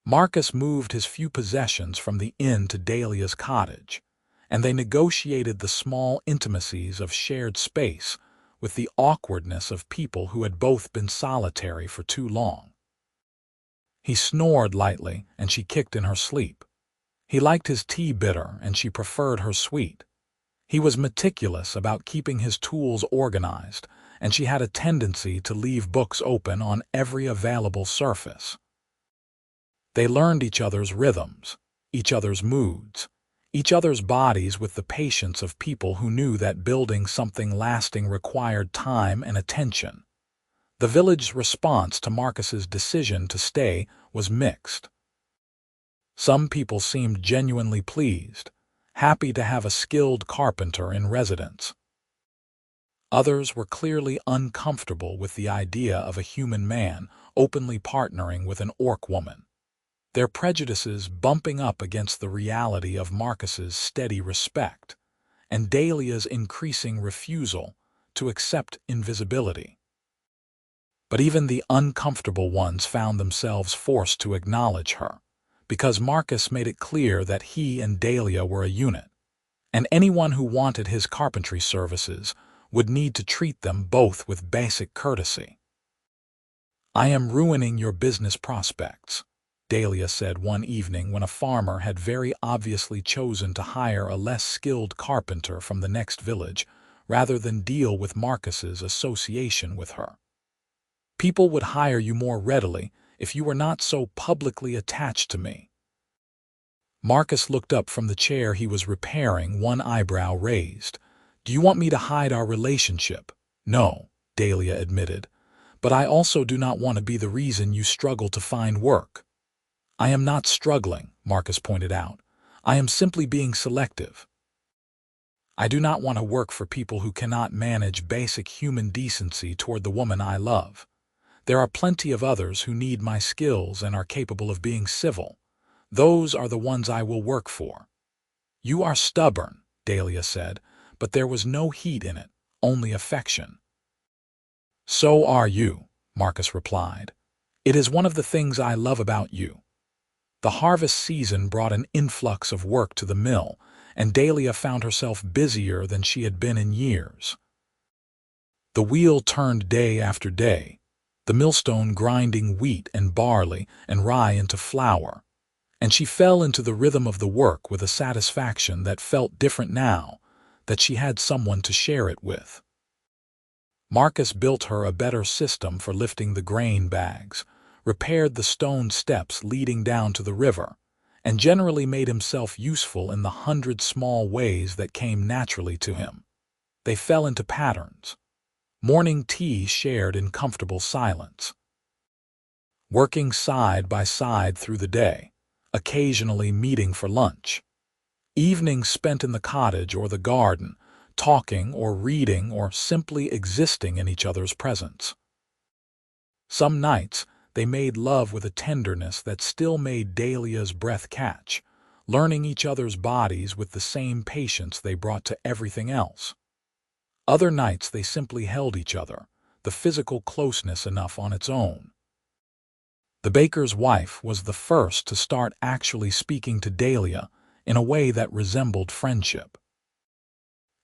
Marcus moved his few possessions from the inn to Dalia's cottage, and they negotiated the small intimacies of shared space with the awkwardness of people who had both been solitary for too long. He snored lightly, and she kicked in her sleep. He liked his tea bitter, and she preferred her sweet. He was meticulous about keeping his tools organized, and she had a tendency to leave books open on every available surface. They learned each other's rhythms, each other's moods, each other's bodies with the patience of people who knew that building something lasting required time and attention. The village's response to Marcus's decision to stay was mixed. Some people seemed genuinely pleased, happy to have a skilled carpenter in residence. Others were clearly uncomfortable with the idea of a human man openly partnering with an orc woman, their prejudices bumping up against the reality of Marcus's steady respect and Dalia's increasing refusal to accept invisibility. But even the uncomfortable ones found themselves forced to acknowledge her, because Marcus made it clear that he and Dalia were a unit, and anyone who wanted his carpentry services would need to treat them both with basic courtesy. I am ruining your business prospects, Dalia said one evening when a farmer had very obviously chosen to hire a less skilled carpenter from the next village rather than deal with Marcus's association with her. People would hire you more readily if you were not so publicly attached to me. Marcus looked up from the chair he was repairing, one eyebrow raised. Do you want me to hide our relationship? No, Dalia admitted, but I also do not want to be the reason you struggle to find work. I am not struggling, Marcus pointed out. I am simply being selective. I do not want to work for people who cannot manage basic human decency toward the woman I love. There are plenty of others who need my skills and are capable of being civil. Those are the ones I will work for. You are stubborn, Dalia said, but there was no heat in it, only affection. So are you, Marcus replied. It is one of the things I love about you. The harvest season brought an influx of work to the mill, and Dalia found herself busier than she had been in years. The wheel turned day after day, the millstone grinding wheat and barley and rye into flour, and she fell into the rhythm of the work with a satisfaction that felt different now that she had someone to share it with. Marcus built her a better system for lifting the grain bags, repaired the stone steps leading down to the river, and generally made himself useful in the 100 small ways that came naturally to him. They fell into patterns. Morning tea shared in comfortable silence. Working side by side through the day, occasionally meeting for lunch. Evenings spent in the cottage or the garden, talking or reading or simply existing in each other's presence. Some nights, they made love with a tenderness that still made Dalia's breath catch, learning each other's bodies with the same patience they brought to everything else. Other nights they simply held each other, the physical closeness enough on its own. The baker's wife was the first to start actually speaking to Dalia in a way that resembled friendship.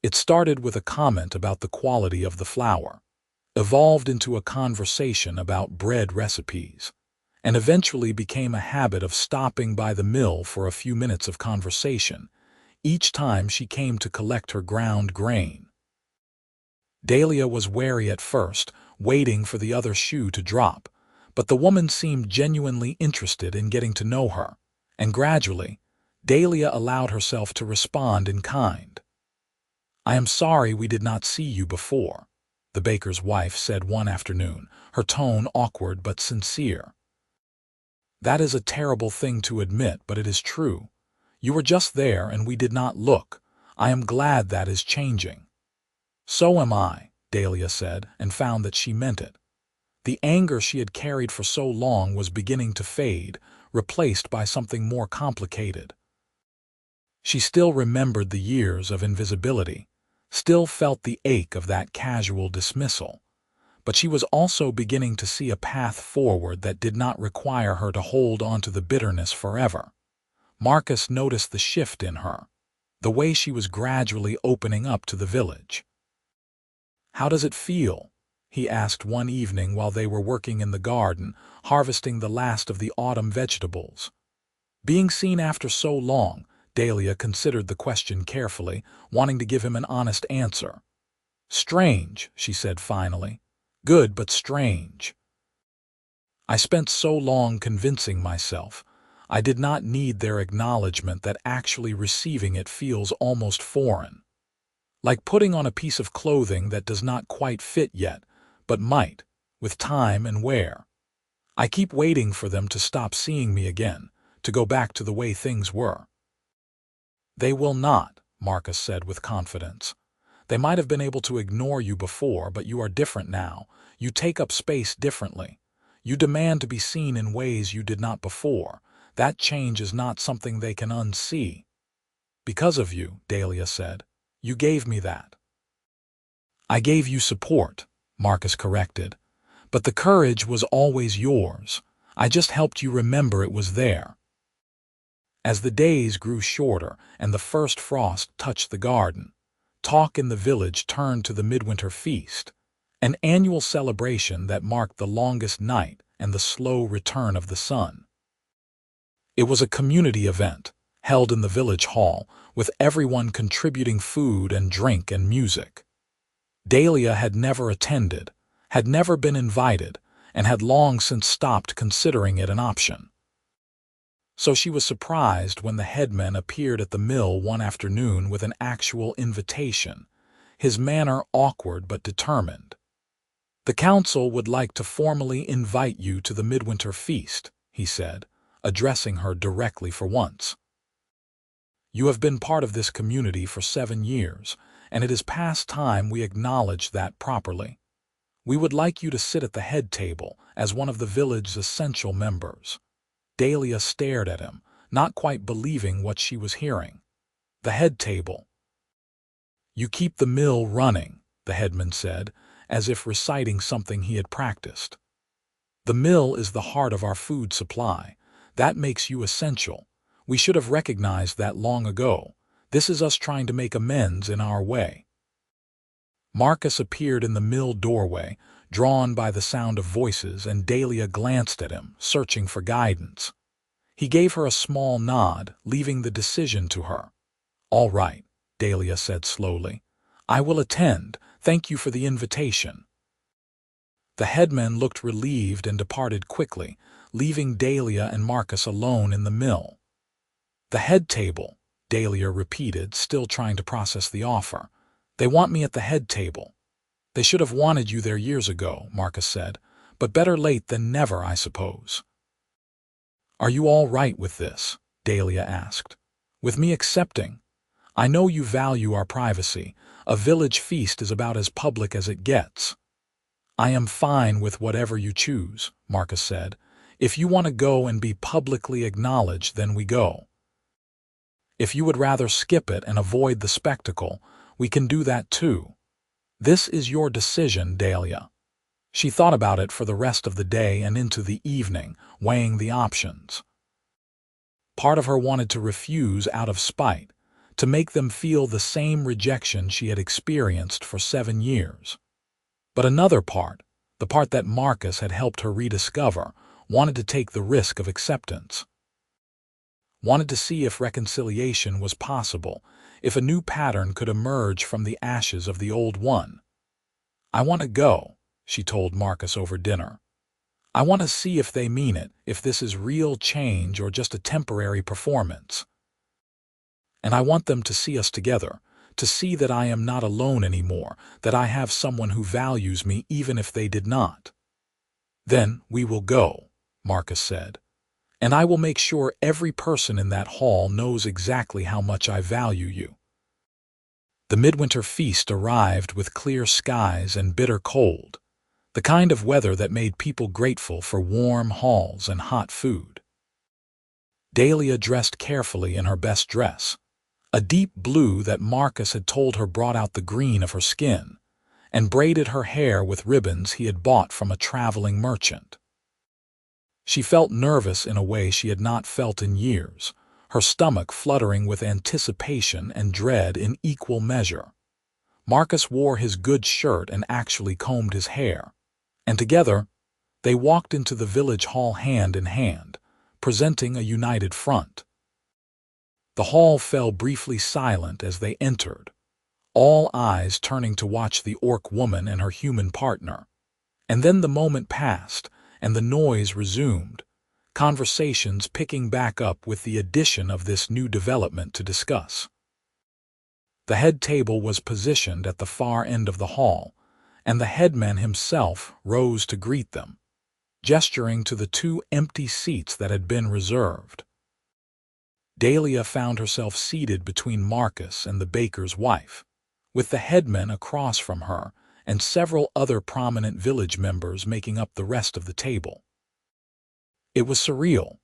It started with a comment about the quality of the flour, evolved into a conversation about bread recipes, and eventually became a habit of stopping by the mill for a few minutes of conversation, each time she came to collect her ground grain. Dalia was wary at first, waiting for the other shoe to drop, but the woman seemed genuinely interested in getting to know her, and gradually, Dalia allowed herself to respond in kind. "I am sorry we did not see you before," the baker's wife said one afternoon, her tone awkward but sincere. "That is a terrible thing to admit, but it is true. You were just there and we did not look. I am glad that is changing." "So am I," Dalia said, and found that she meant it. The anger she had carried for so long was beginning to fade, replaced by something more complicated. She still remembered the years of invisibility, still felt the ache of that casual dismissal, but she was also beginning to see a path forward that did not require her to hold on to the bitterness forever. Marcus noticed the shift in her, the way she was gradually opening up to the village. "How does it feel?" he asked one evening while they were working in the garden, harvesting the last of the autumn vegetables. Being seen after so long, Dalia considered the question carefully, wanting to give him an honest answer. "Strange," she said finally. "Good, but strange. I spent so long convincing myself. I did not need their acknowledgement that actually receiving it feels almost foreign. Like putting on a piece of clothing that does not quite fit yet, but might, with time and wear. I keep waiting for them to stop seeing me again, to go back to the way things were." "They will not," Marcus said with confidence. "They might have been able to ignore you before, but you are different now. You take up space differently. You demand to be seen in ways you did not before. That change is not something they can unsee." "Because of you," Dalia said. "You gave me that." "I gave you support," Marcus corrected. "But the courage was always yours. I just helped you remember it was there." As the days grew shorter and the first frost touched the garden, talk in the village turned to the midwinter feast, an annual celebration that marked the longest night and the slow return of the sun. It was a community event, held in the village hall, with everyone contributing food and drink and music. Dalia had never attended, had never been invited, and had long since stopped considering it an option. So she was surprised when the headman appeared at the mill one afternoon with an actual invitation, his manner awkward but determined. "The council would like to formally invite you to the midwinter feast," he said, addressing her directly for once. "You have been part of this community for 7 years, and it is past time we acknowledge that properly. We would like you to sit at the head table as one of the village's essential members." Dalia stared at him, not quite believing what she was hearing. "The head table." "You keep the mill running," the headman said, as if reciting something he had practiced. "The mill is the heart of our food supply. That makes you essential. We should have recognized that long ago. This is us trying to make amends in our way." Marcus appeared in the mill doorway, drawn by the sound of voices, and Dalia glanced at him, searching for guidance. He gave her a small nod, leaving the decision to her. "All right," Dalia said slowly. "I will attend. Thank you for the invitation." The headman looked relieved and departed quickly, leaving Dalia and Marcus alone in the mill. "The head table," Dalia repeated, still trying to process the offer. They want me at the head table. They should have wanted you there years ago, Marcus said, but better late than never, I suppose. Are you all right with this? Dalia asked. With me accepting? I know you value our privacy. A village feast is about as public as it gets. I am fine with whatever you choose, Marcus said. If you want to go and be publicly acknowledged, then we go. If you would rather skip it and avoid the spectacle, we can do that too. This is your decision, Dalia. She thought about it for the rest of the day and into the evening, weighing the options. Part of her wanted to refuse out of spite, to make them feel the same rejection she had experienced for 7 years. But another part, the part that Marcus had helped her rediscover, wanted to take the risk of acceptance. Wanted to see if reconciliation was possible, if a new pattern could emerge from the ashes of the old one. I want to go, she told Marcus over dinner. I want to see if they mean it, if this is real change or just a temporary performance. And I want them to see us together, to see that I am not alone anymore, that I have someone who values me even if they did not. Then we will go, Marcus said, and I will make sure every person in that hall knows exactly how much I value you. The midwinter feast arrived with clear skies and bitter cold, the kind of weather that made people grateful for warm halls and hot food. Dalia dressed carefully in her best dress, a deep blue that Marcus had told her brought out the green of her skin, and braided her hair with ribbons he had bought from a traveling merchant. She felt nervous in a way she had not felt in years, her stomach fluttering with anticipation and dread in equal measure. Marcus wore his good shirt and actually combed his hair, and together they walked into the village hall hand in hand, presenting a united front. The hall fell briefly silent as they entered, all eyes turning to watch the orc woman and her human partner. And then the moment passed, and the noise resumed, conversations picking back up with the addition of this new development to discuss. The head table was positioned at the far end of the hall, and the headman himself rose to greet them, gesturing to the 2 empty seats that had been reserved. Dalia found herself seated between Marcus and the baker's wife, with the headman across from her and several other prominent village members making up the rest of the table. It was surreal,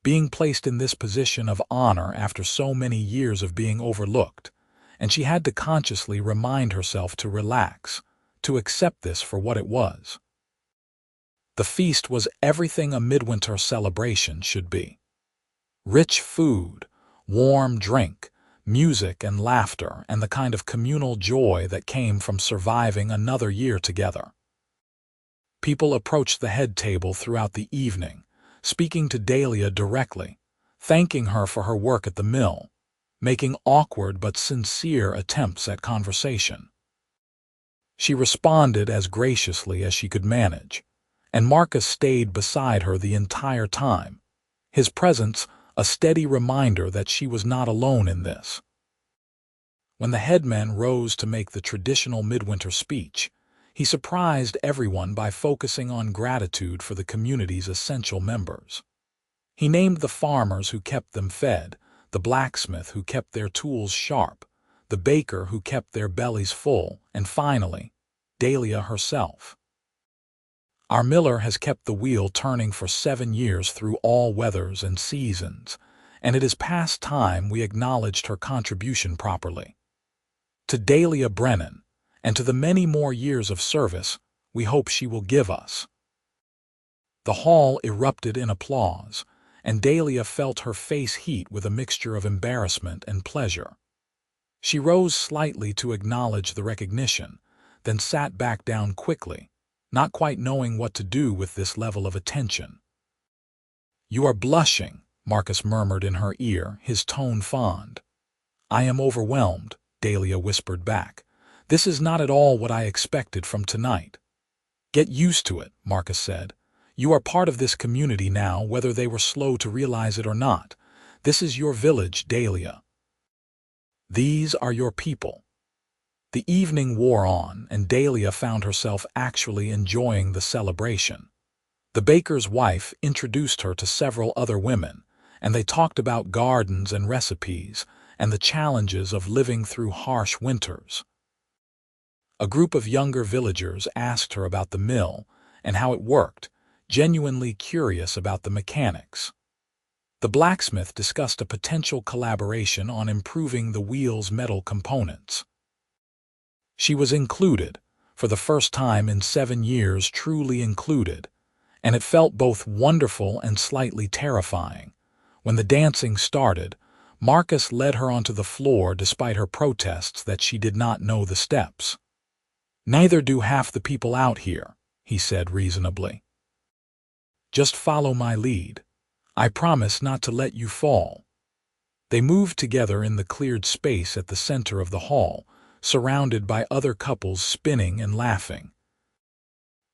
being placed in this position of honor after so many years of being overlooked, and she had to consciously remind herself to relax, to accept this for what it was. The feast was everything a midwinter celebration should be. Rich food, warm drink, music and laughter, and the kind of communal joy that came from surviving another year together. People approached the head table throughout the evening, speaking to Dalia directly, thanking her for her work at the mill, making awkward but sincere attempts at conversation. She responded as graciously as she could manage, and Marcus stayed beside her the entire time, his presence a steady reminder that she was not alone in this. When the headman rose to make the traditional midwinter speech, he surprised everyone by focusing on gratitude for the community's essential members. He named the farmers who kept them fed, the blacksmith who kept their tools sharp, the baker who kept their bellies full, and finally, Dalia herself. Our miller has kept the wheel turning for 7 years through all weathers and seasons, and it is past time we acknowledged her contribution properly. To Dalia Brennan, and to the many more years of service we hope she will give us. The hall erupted in applause, and Dalia felt her face heat with a mixture of embarrassment and pleasure. She rose slightly to acknowledge the recognition, then sat back down quickly, not quite knowing what to do with this level of attention. "You are blushing," Marcus murmured in her ear, his tone fond. "I am overwhelmed," Dalia whispered back. "This is not at all what I expected from tonight." "Get used to it," Marcus said. "You are part of this community now, whether they were slow to realize it or not. This is your village, Dalia. These are your people." The evening wore on, and Dalia found herself actually enjoying the celebration. The baker's wife introduced her to several other women, and they talked about gardens and recipes, and the challenges of living through harsh winters. A group of younger villagers asked her about the mill and how it worked, genuinely curious about the mechanics. The blacksmith discussed a potential collaboration on improving the wheel's metal components. She was included, for the first time in 7 years, truly included, and it felt both wonderful and slightly terrifying. When the dancing started, Marcus led her onto the floor despite her protests that she did not know the steps. "Neither do half the people out here," he said reasonably. "Just follow my lead. I promise not to let you fall." They moved together in the cleared space at the center of the hall, surrounded by other couples spinning and laughing.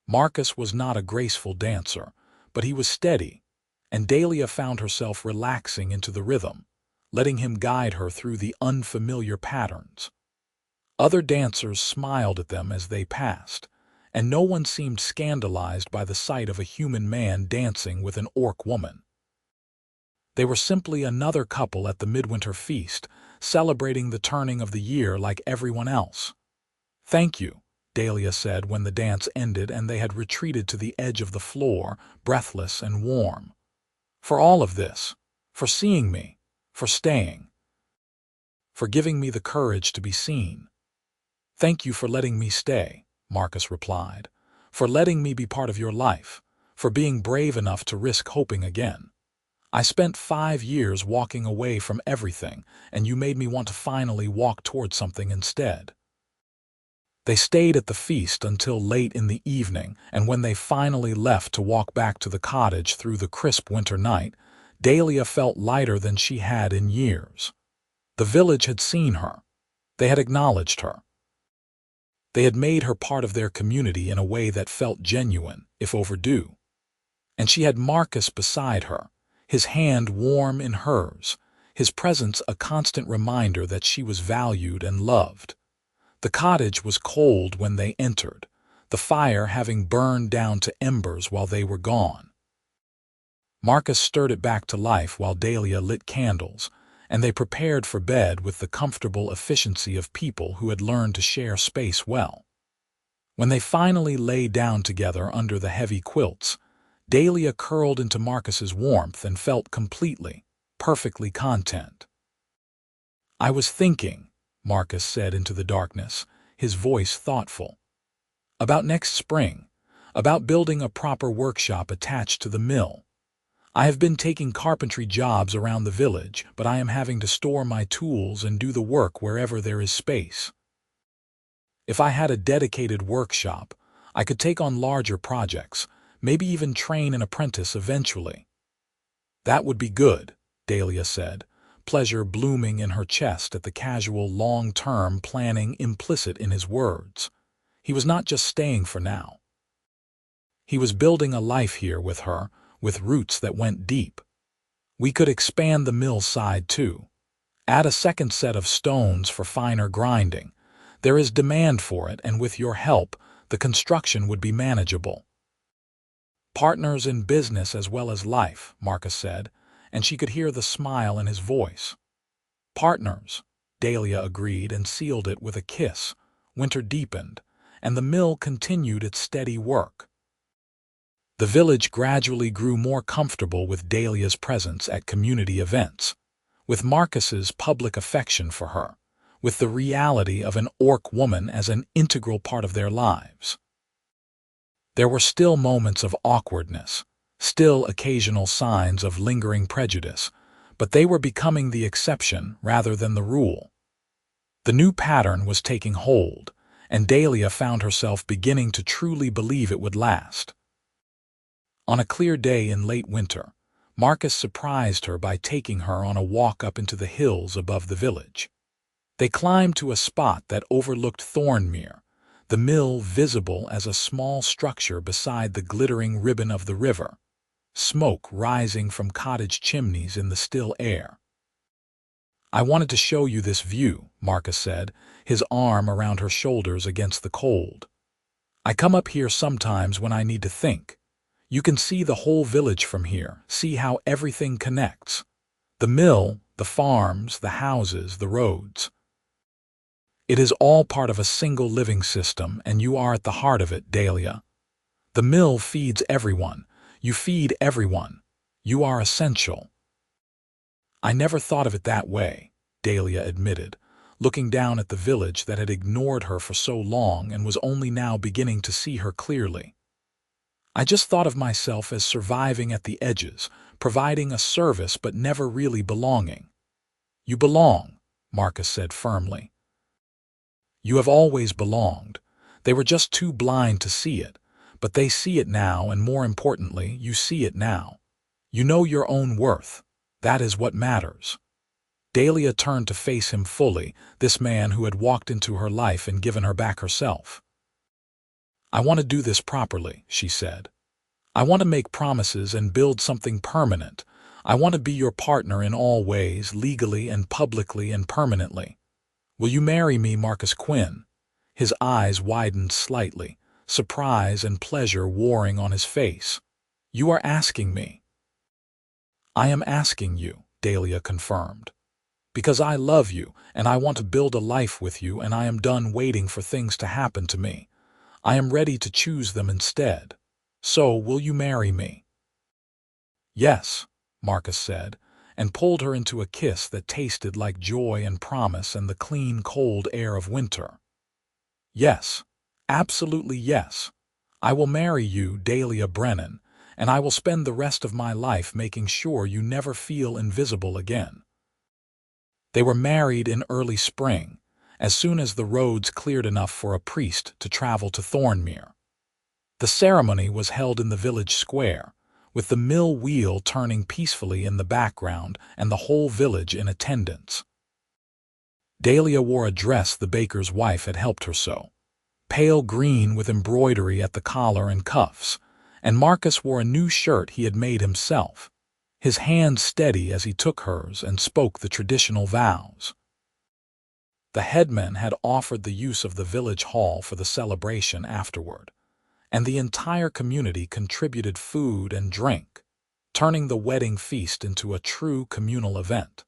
Marcus was not a graceful dancer, but he was steady, and Dalia found herself relaxing into the rhythm, letting him guide her through the unfamiliar patterns. Other dancers smiled at them as they passed, and no one seemed scandalized by the sight of a human man dancing with an orc woman. They were simply another couple at the midwinter feast, celebrating the turning of the year like everyone else. "Thank you," Dalia said when the dance ended and they had retreated to the edge of the floor, breathless and warm. "For all of this, for seeing me, for staying, for giving me the courage to be seen." "Thank you for letting me stay," Marcus replied, "for letting me be part of your life, for being brave enough to risk hoping again. I spent 5 years walking away from everything, and you made me want to finally walk toward something instead." They stayed at the feast until late in the evening, and when they finally left to walk back to the cottage through the crisp winter night, Dalia felt lighter than she had in years. The village had seen her. They had acknowledged her. They had made her part of their community in a way that felt genuine, if overdue. And she had Marcus beside her, his hand warm in hers, his presence a constant reminder that she was valued and loved. The cottage was cold when they entered, the fire having burned down to embers while they were gone. Marcus stirred it back to life while Dalia lit candles, and they prepared for bed with the comfortable efficiency of people who had learned to share space well. When they finally lay down together under the heavy quilts, Dalia curled into Marcus's warmth and felt completely, perfectly content. "I was thinking," Marcus said into the darkness, his voice thoughtful, "about next spring, about building a proper workshop attached to the mill. I have been taking carpentry jobs around the village, but I am having to store my tools and do the work wherever there is space. If I had a dedicated workshop, I could take on larger projects, maybe even train an apprentice eventually." "That would be good," Dalia said, pleasure blooming in her chest at the casual long-term planning implicit in his words. He was not just staying for now. He was building a life here with her, with roots that went deep. "We could expand the mill side too. Add a second set of stones for finer grinding. There is demand for it, and with your help, the construction would be manageable." "Partners in business as well as life," Marcus said, and she could hear the smile in his voice. "Partners," Dalia agreed and sealed it with a kiss. Winter deepened, and the mill continued its steady work. The village gradually grew more comfortable with Dalia's presence at community events, with Marcus's public affection for her, with the reality of an orc woman as an integral part of their lives. There were still moments of awkwardness, still occasional signs of lingering prejudice, but they were becoming the exception rather than the rule. The new pattern was taking hold, and Dalia found herself beginning to truly believe it would last. On a clear day in late winter, Marcus surprised her by taking her on a walk up into the hills above the village. They climbed to a spot that overlooked Thornmere, the mill visible as a small structure beside the glittering ribbon of the river, smoke rising from cottage chimneys in the still air. I wanted to show you this view, Marcus said, his arm around her shoulders against the cold. I come up here sometimes when I need to think. You can see the whole village from here, see how everything connects. The mill, the farms, the houses, the roads. It is all part of a single living system, and you are at the heart of it, Dalia. The mill feeds everyone. You feed everyone. You are essential. I never thought of it that way, Dalia admitted, looking down at the village that had ignored her for so long and was only now beginning to see her clearly. I just thought of myself as surviving at the edges, providing a service but never really belonging. You belong, Marcus said firmly. You have always belonged. They were just too blind to see it, but they see it now, and more importantly, you see it now. You know your own worth. That is what matters. Dalia turned to face him fully, this man who had walked into her life and given her back herself. I want to do this properly, she said. I want to make promises and build something permanent. I want to be your partner in all ways, legally and publicly and permanently. Will you marry me, Marcus Quinn? His eyes widened slightly, surprise and pleasure warring on his face. You are asking me. I am asking you, Dalia confirmed. Because I love you, and I want to build a life with you, and I am done waiting for things to happen to me. I am ready to choose them instead. So, will you marry me? Yes, Marcus said, and pulled her into a kiss that tasted like joy and promise and the clean, cold air of winter. Yes, absolutely yes. I will marry you, Dalia Brennan, and I will spend the rest of my life making sure you never feel invisible again. They were married in early spring, as soon as the roads cleared enough for a priest to travel to Thornmere. The ceremony was held in the village square, with the mill wheel turning peacefully in the background and the whole village in attendance. Dalia wore a dress the baker's wife had helped her sew, pale green with embroidery at the collar and cuffs, and Marcus wore a new shirt he had made himself, his hand steady as he took hers and spoke the traditional vows. The headman had offered the use of the village hall for the celebration afterward, and the entire community contributed food and drink, turning the wedding feast into a true communal event.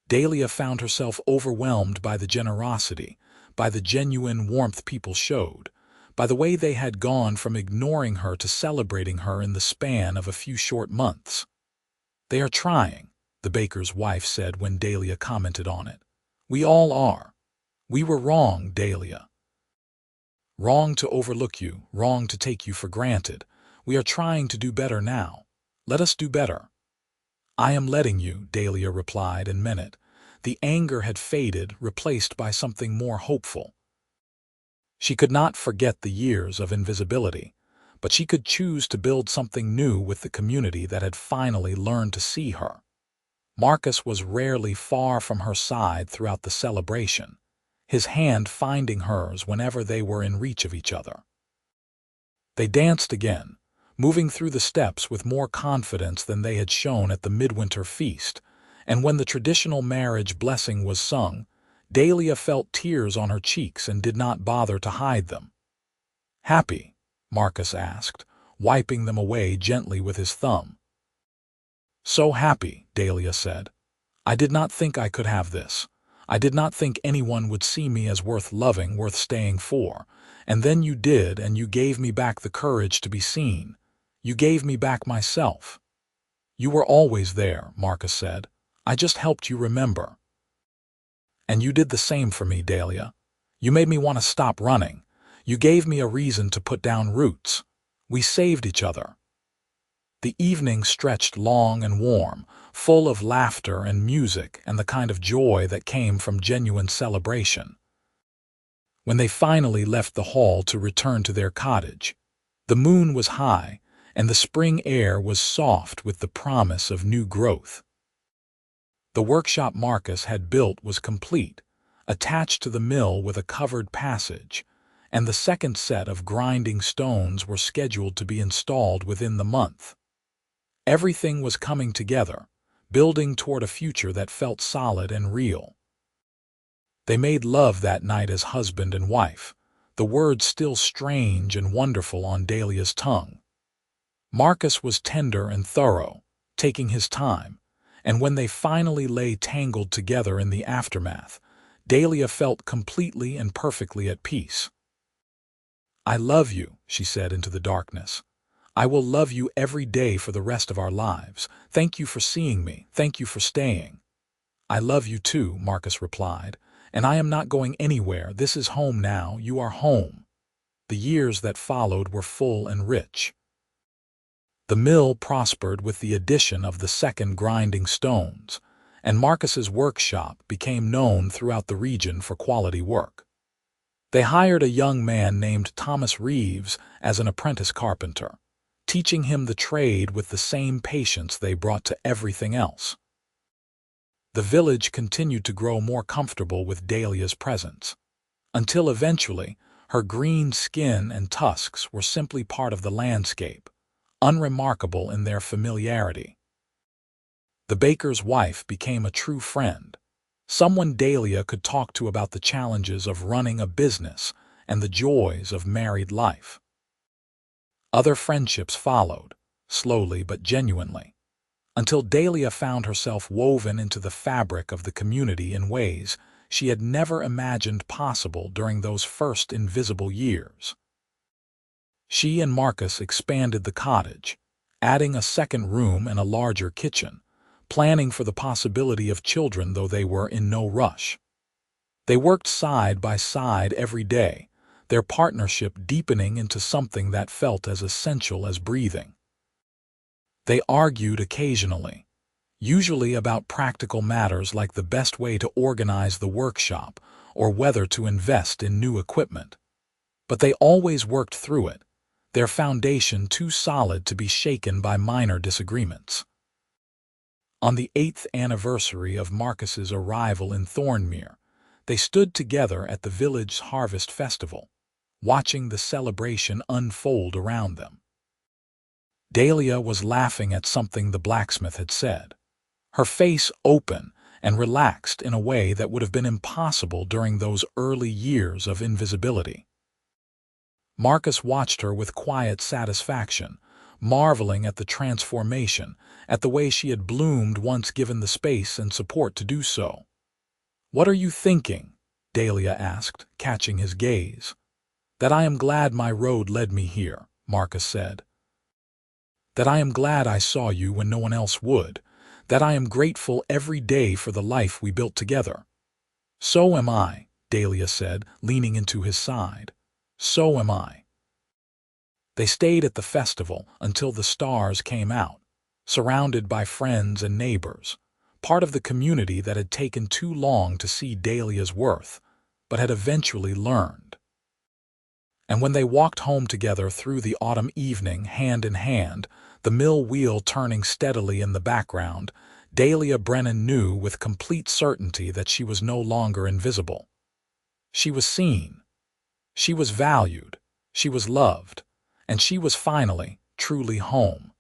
Dalia found herself overwhelmed by the generosity, by the genuine warmth people showed, by the way they had gone from ignoring her to celebrating her in the span of a few short months. They are trying, the baker's wife said when Dalia commented on it. We all are. We were wrong, Dalia. Wrong to overlook you, wrong to take you for granted. We are trying to do better now. Let us do better. I am letting you, Dalia replied and meant it. The anger had faded, replaced by something more hopeful. She could not forget the years of invisibility, but she could choose to build something new with the community that had finally learned to see her. Marcus was rarely far from her side throughout the celebration, his hand finding hers whenever they were in reach of each other. They danced again, moving through the steps with more confidence than they had shown at the midwinter feast, and when the traditional marriage blessing was sung, Dalia felt tears on her cheeks and did not bother to hide them. Happy? Marcus asked, wiping them away gently with his thumb. So happy, Dalia said. I did not think I could have this. I did not think anyone would see me as worth loving, worth staying for. And then you did, and you gave me back the courage to be seen. You gave me back myself. You were always there, Marcus said. I just helped you remember. And you did the same for me, Dalia. You made me want to stop running. You gave me a reason to put down roots. We saved each other. The evening stretched long and warm, full of laughter and music and the kind of joy that came from genuine celebration. When they finally left the hall to return to their cottage, the moon was high and the spring air was soft with the promise of new growth. The workshop Marcus had built was complete, attached to the mill with a covered passage, and the second set of grinding stones were scheduled to be installed within the month. Everything was coming together, building toward a future that felt solid and real. They made love that night as husband and wife, the words still strange and wonderful on Dalia's tongue. Marcus was tender and thorough, taking his time, and when they finally lay tangled together in the aftermath, Dalia felt completely and perfectly at peace. "I love you," she said into the darkness. "I will love you every day for the rest of our lives. Thank you for seeing me. Thank you for staying." "I love you too," Marcus replied, "and I am not going anywhere. This is home now. You are home." The years that followed were full and rich. The mill prospered with the addition of the second grinding stones, and Marcus's workshop became known throughout the region for quality work. They hired a young man named Thomas Reeves as an apprentice carpenter, teaching him the trade with the same patience they brought to everything else. The village continued to grow more comfortable with Dalia's presence, until eventually her green skin and tusks were simply part of the landscape, unremarkable in their familiarity. The baker's wife became a true friend, someone Dalia could talk to about the challenges of running a business and the joys of married life. Other friendships followed, slowly but genuinely, until Dalia found herself woven into the fabric of the community in ways she had never imagined possible during those first invisible years. She and Marcus expanded the cottage, adding a second room and a larger kitchen, planning for the possibility of children, though they were in no rush. They worked side by side every day, their partnership deepening into something that felt as essential as breathing. They argued occasionally, usually about practical matters like the best way to organize the workshop or whether to invest in new equipment. But they always worked through it, their foundation too solid to be shaken by minor disagreements. On the 8th anniversary of Marcus's arrival in Thornmere, they stood together at the village harvest festival, watching the celebration unfold around them. Dalia was laughing at something the blacksmith had said, her face open and relaxed in a way that would have been impossible during those early years of invisibility. Marcus watched her with quiet satisfaction, marveling at the transformation, at the way she had bloomed once given the space and support to do so. "What are you thinking?" Dalia asked, catching his gaze. "That I am glad my road led me here," Marcus said. "That I am glad I saw you when no one else would. That I am grateful every day for the life we built together." "So am I," Dalia said, leaning into his side. "So am I." They stayed at the festival until the stars came out, surrounded by friends and neighbors, part of the community that had taken too long to see Dalia's worth, but had eventually learned. And when they walked home together through the autumn evening, hand in hand, the mill wheel turning steadily in the background, Dalia Brennan knew with complete certainty that she was no longer invisible. She was seen. She was valued. She was loved. And she was finally, truly home.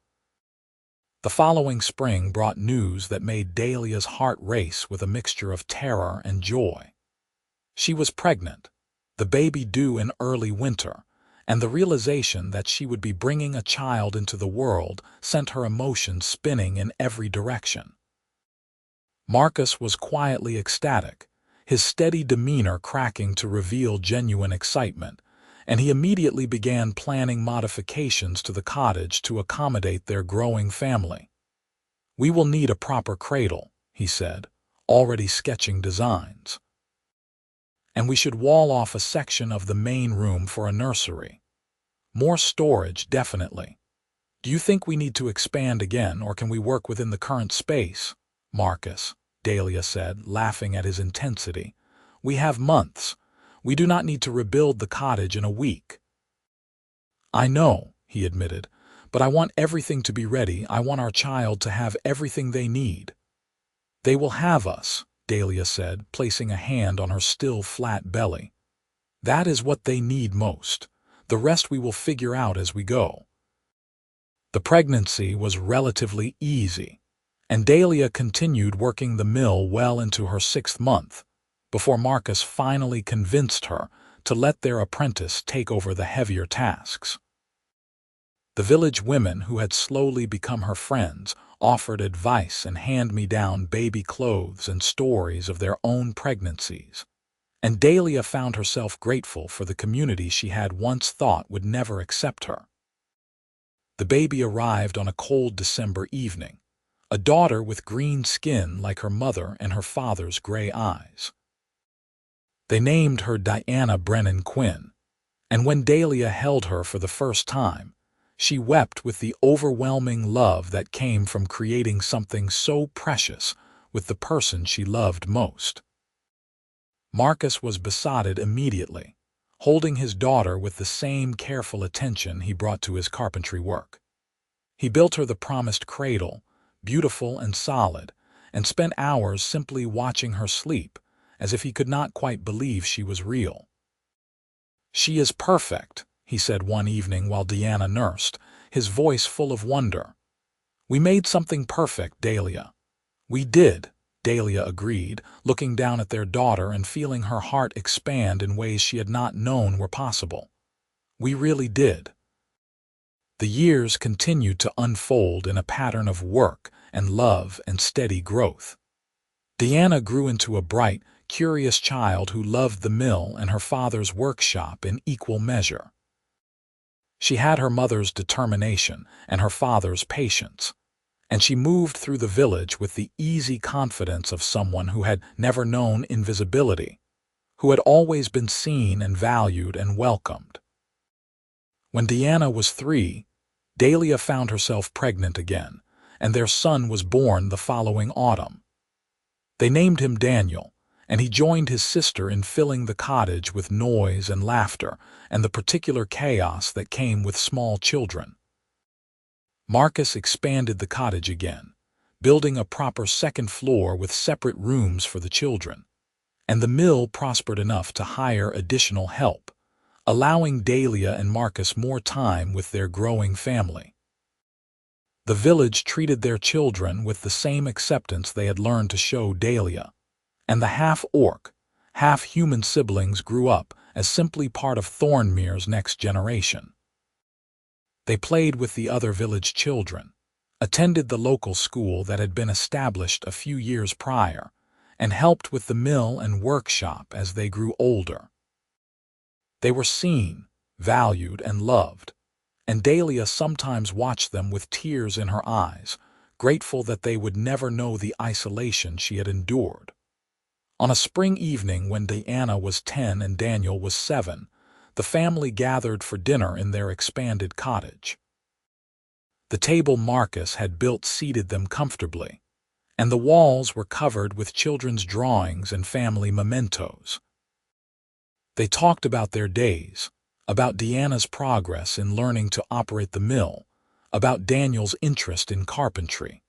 The following spring brought news that made Dalia's heart race with a mixture of terror and joy. She was pregnant, the baby due in early winter, and the realization that she would be bringing a child into the world sent her emotions spinning in every direction. Marcus was quietly ecstatic, his steady demeanor cracking to reveal genuine excitement, and he immediately began planning modifications to the cottage to accommodate their growing family. "We will need a proper cradle," he said, already sketching designs. "And we should wall off a section of the main room for a nursery. More storage, definitely. Do you think we need to expand again, or can we work within the current space?" "Marcus," Dalia said, laughing at his intensity, "we have months. We do not need to rebuild the cottage in a week." "I know," he admitted, "but I want everything to be ready. I want our child to have everything they need." "They will have us," Dalia said, placing a hand on her still flat belly. "That is what they need most. The rest we will figure out as we go." The pregnancy was relatively easy, And Dalia continued working the mill well into her 6th month, before Marcus finally convinced her to let their apprentice take over the heavier tasks. The village women who had slowly become her friends offered advice and hand-me-down baby clothes and stories of their own pregnancies, and Dalia found herself grateful for the community she had once thought would never accept her. The baby arrived on a cold December evening, a daughter with green skin like her mother and her father's gray eyes. They named her Dalia Brennan Quinn, and when Dalia held her for the first time, she wept with the overwhelming love that came from creating something so precious with the person she loved most. Marcus was besotted immediately, holding his daughter with the same careful attention he brought to his carpentry work. He built her the promised cradle, beautiful and solid, and spent hours simply watching her sleep, as if he could not quite believe she was real. "She is perfect," he said one evening while Dalia nursed, his voice full of wonder. "We made something perfect, Dalia." "We did," Dalia agreed, looking down at their daughter and feeling her heart expand in ways she had not known were possible. "We really did." The years continued to unfold in a pattern of work and love and steady growth. Dalia grew into a bright, curious child who loved the mill and her father's workshop in equal measure. She had her mother's determination and her father's patience, and she moved through the village with the easy confidence of someone who had never known invisibility, who had always been seen and valued and welcomed. When Dalia was 3, Dalia found herself pregnant again, and their son was born the following autumn. They named him Daniel, and he joined his sister in filling the cottage with noise and laughter and the particular chaos that came with small children. Marcus expanded the cottage again, building a proper 2nd floor with separate rooms for the children, and the mill prospered enough to hire additional help, allowing Dalia and Marcus more time with their growing family. The village treated their children with the same acceptance they had learned to show Dalia, and the half-orc, half-human siblings grew up as simply part of Thornmere's next generation. They played with the other village children, attended the local school that had been established a few years prior, and helped with the mill and workshop as they grew older. They were seen, valued, and loved, and Dalia sometimes watched them with tears in her eyes, grateful that they would never know the isolation she had endured. On a spring evening when Dalia was 10 and Daniel was 7, the family gathered for dinner in their expanded cottage. The table Marcus had built seated them comfortably, and the walls were covered with children's drawings and family mementos. They talked about their days, about Dalia's progress in learning to operate the mill, about Daniel's interest in carpentry,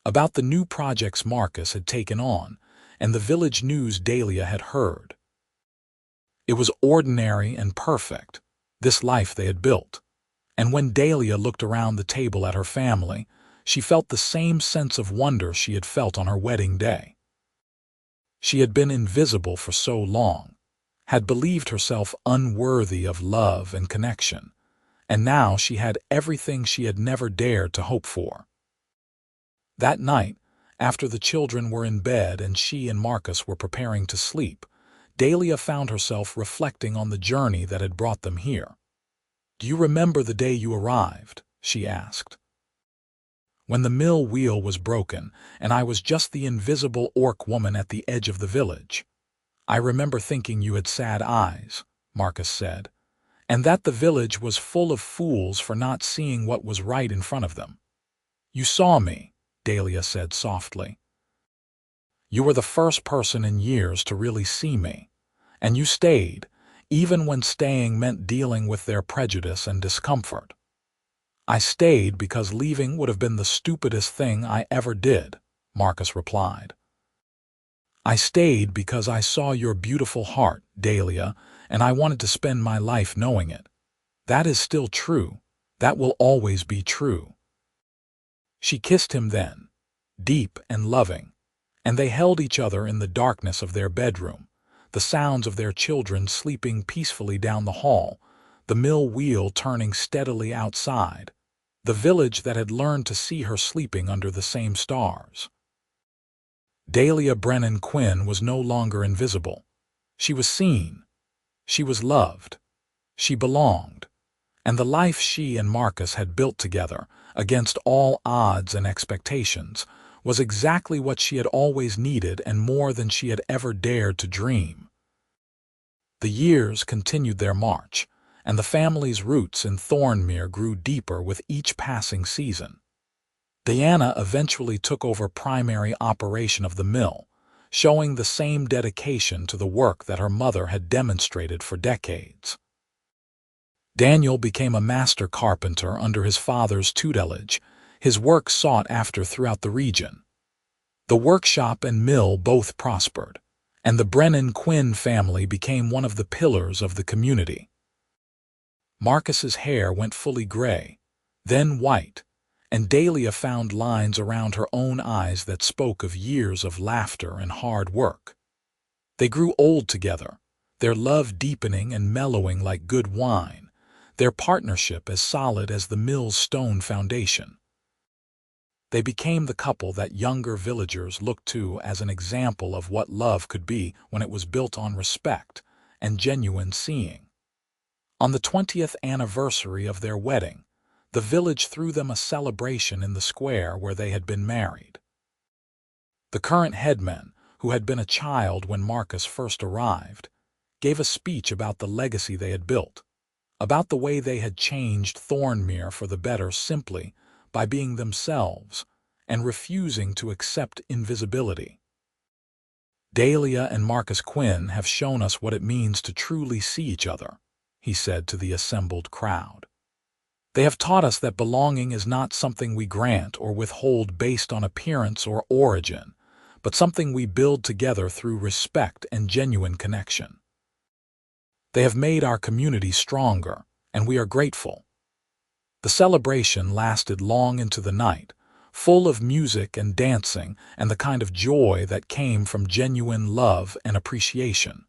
about the new projects Marcus had taken on, and the village news Dalia had heard. It was ordinary and perfect, this life they had built, and when Dalia looked around the table at her family, she felt the same sense of wonder she had felt on her wedding day. She had been invisible for so long, had believed herself unworthy of love and connection, and now she had everything she had never dared to hope for. That night, after the children were in bed and she and Marcus were preparing to sleep, Dalia found herself reflecting on the journey that had brought them here. "Do you remember the day you arrived?" she asked. "When the mill wheel was broken and I was just the invisible orc woman at the edge of the village. I remember thinking you had sad eyes," Marcus said, "and that the village was full of fools for not seeing what was right in front of them. You saw me," Dalia said softly. "You were the first person in years to really see me, and you stayed, even when staying meant dealing with their prejudice and discomfort." "I stayed because leaving would have been the stupidest thing I ever did," Marcus replied. "I stayed because I saw your beautiful heart, Dalia, and I wanted to spend my life knowing it. That is still true. That will always be true." She kissed him then, deep and loving, and they held each other in the darkness of their bedroom, the sounds of their children sleeping peacefully down the hall, the mill wheel turning steadily outside, the village that had learned to see her sleeping under the same stars. Dalia Brennan Quinn was no longer invisible. She was seen. She was loved. She belonged. And the life she and Marcus had built together, against all odds and expectations, was exactly what she had always needed and more than she had ever dared to dream. The years continued their march, and the family's roots in Thornmere grew deeper with each passing season. Diana eventually took over primary operation of the mill, showing the same dedication to the work that her mother had demonstrated for decades. Daniel became a master carpenter under his father's tutelage, his work sought after throughout the region. The workshop and mill both prospered, and the Brennan Quinn family became one of the pillars of the community. Marcus's hair went fully gray, then white, and Dalia found lines around her own eyes that spoke of years of laughter and hard work. They grew old together, their love deepening and mellowing like good wine, their partnership as solid as the mill's stone foundation. They became the couple that younger villagers looked to as an example of what love could be when it was built on respect and genuine seeing. On the 20th anniversary of their wedding, the village threw them a celebration in the square where they had been married. The current headman, who had been a child when Marcus first arrived, gave a speech about the legacy they had built, about the way they had changed Thornmere for the better simply by being themselves and refusing to accept invisibility. Dalia and Marcus Quinn have shown us what it means to truly see each other, he said to the assembled crowd. They have taught us that belonging is not something we grant or withhold based on appearance or origin, but something we build together through respect and genuine connection. They have made our community stronger, and we are grateful. The celebration lasted long into the night, full of music and dancing and the kind of joy that came from genuine love and appreciation.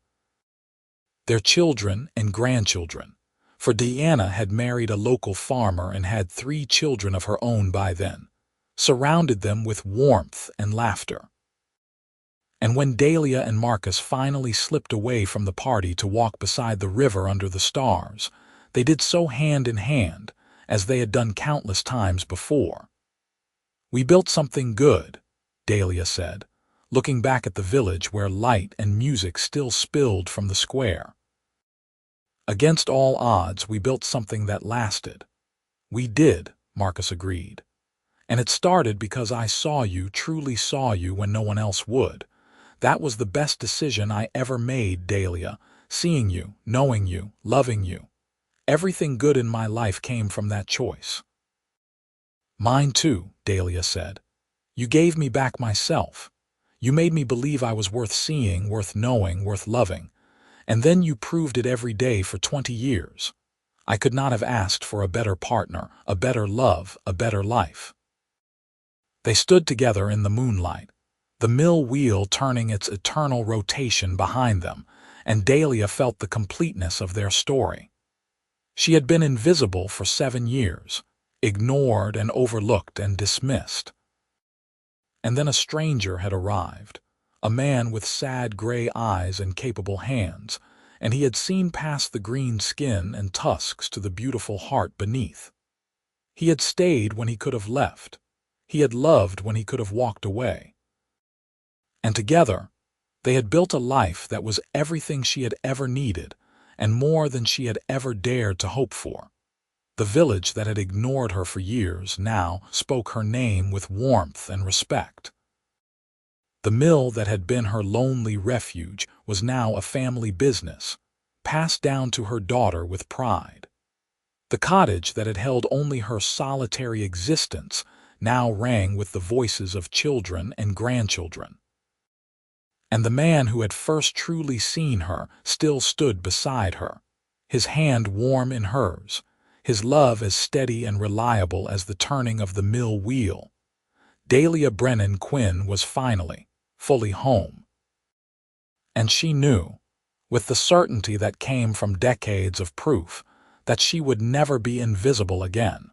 Their children and grandchildren, for Diana had married a local farmer and had 3 children of her own by then, surrounded them with warmth and laughter. And when Dalia and Marcus finally slipped away from the party to walk beside the river under the stars, they did so hand in hand, as they had done countless times before. "We built something good," Dalia said, looking back at the village where light and music still spilled from the square. "Against all odds, we built something that lasted." "We did," Marcus agreed. "And it started because I saw you, truly saw you when no one else would. That was the best decision I ever made, Dalia, seeing you, knowing you, loving you. Everything good in my life came from that choice." "Mine too," Dalia said. "You gave me back myself. You made me believe I was worth seeing, worth knowing, worth loving. And then you proved it every day for 20 years. I could not have asked for a better partner, a better love, a better life." They stood together in the moonlight, the mill wheel turning its eternal rotation behind them, and Dalia felt the completeness of their story. She had been invisible for 7 years, ignored and overlooked and dismissed. And then a stranger had arrived, a man with sad gray eyes and capable hands, and he had seen past the green skin and tusks to the beautiful heart beneath. He had stayed when he could have left. He had loved when he could have walked away. And together, they had built a life that was everything she had ever needed and more than she had ever dared to hope for. The village that had ignored her for years now spoke her name with warmth and respect. The mill that had been her lonely refuge was now a family business, passed down to her daughter with pride. The cottage that had held only her solitary existence now rang with the voices of children and grandchildren. And the man who had first truly seen her still stood beside her, his hand warm in hers, his love as steady and reliable as the turning of the mill wheel. Dalia Brennan Quinn was finally, fully home. And she knew, with the certainty that came from decades of proof, that she would never be invisible again.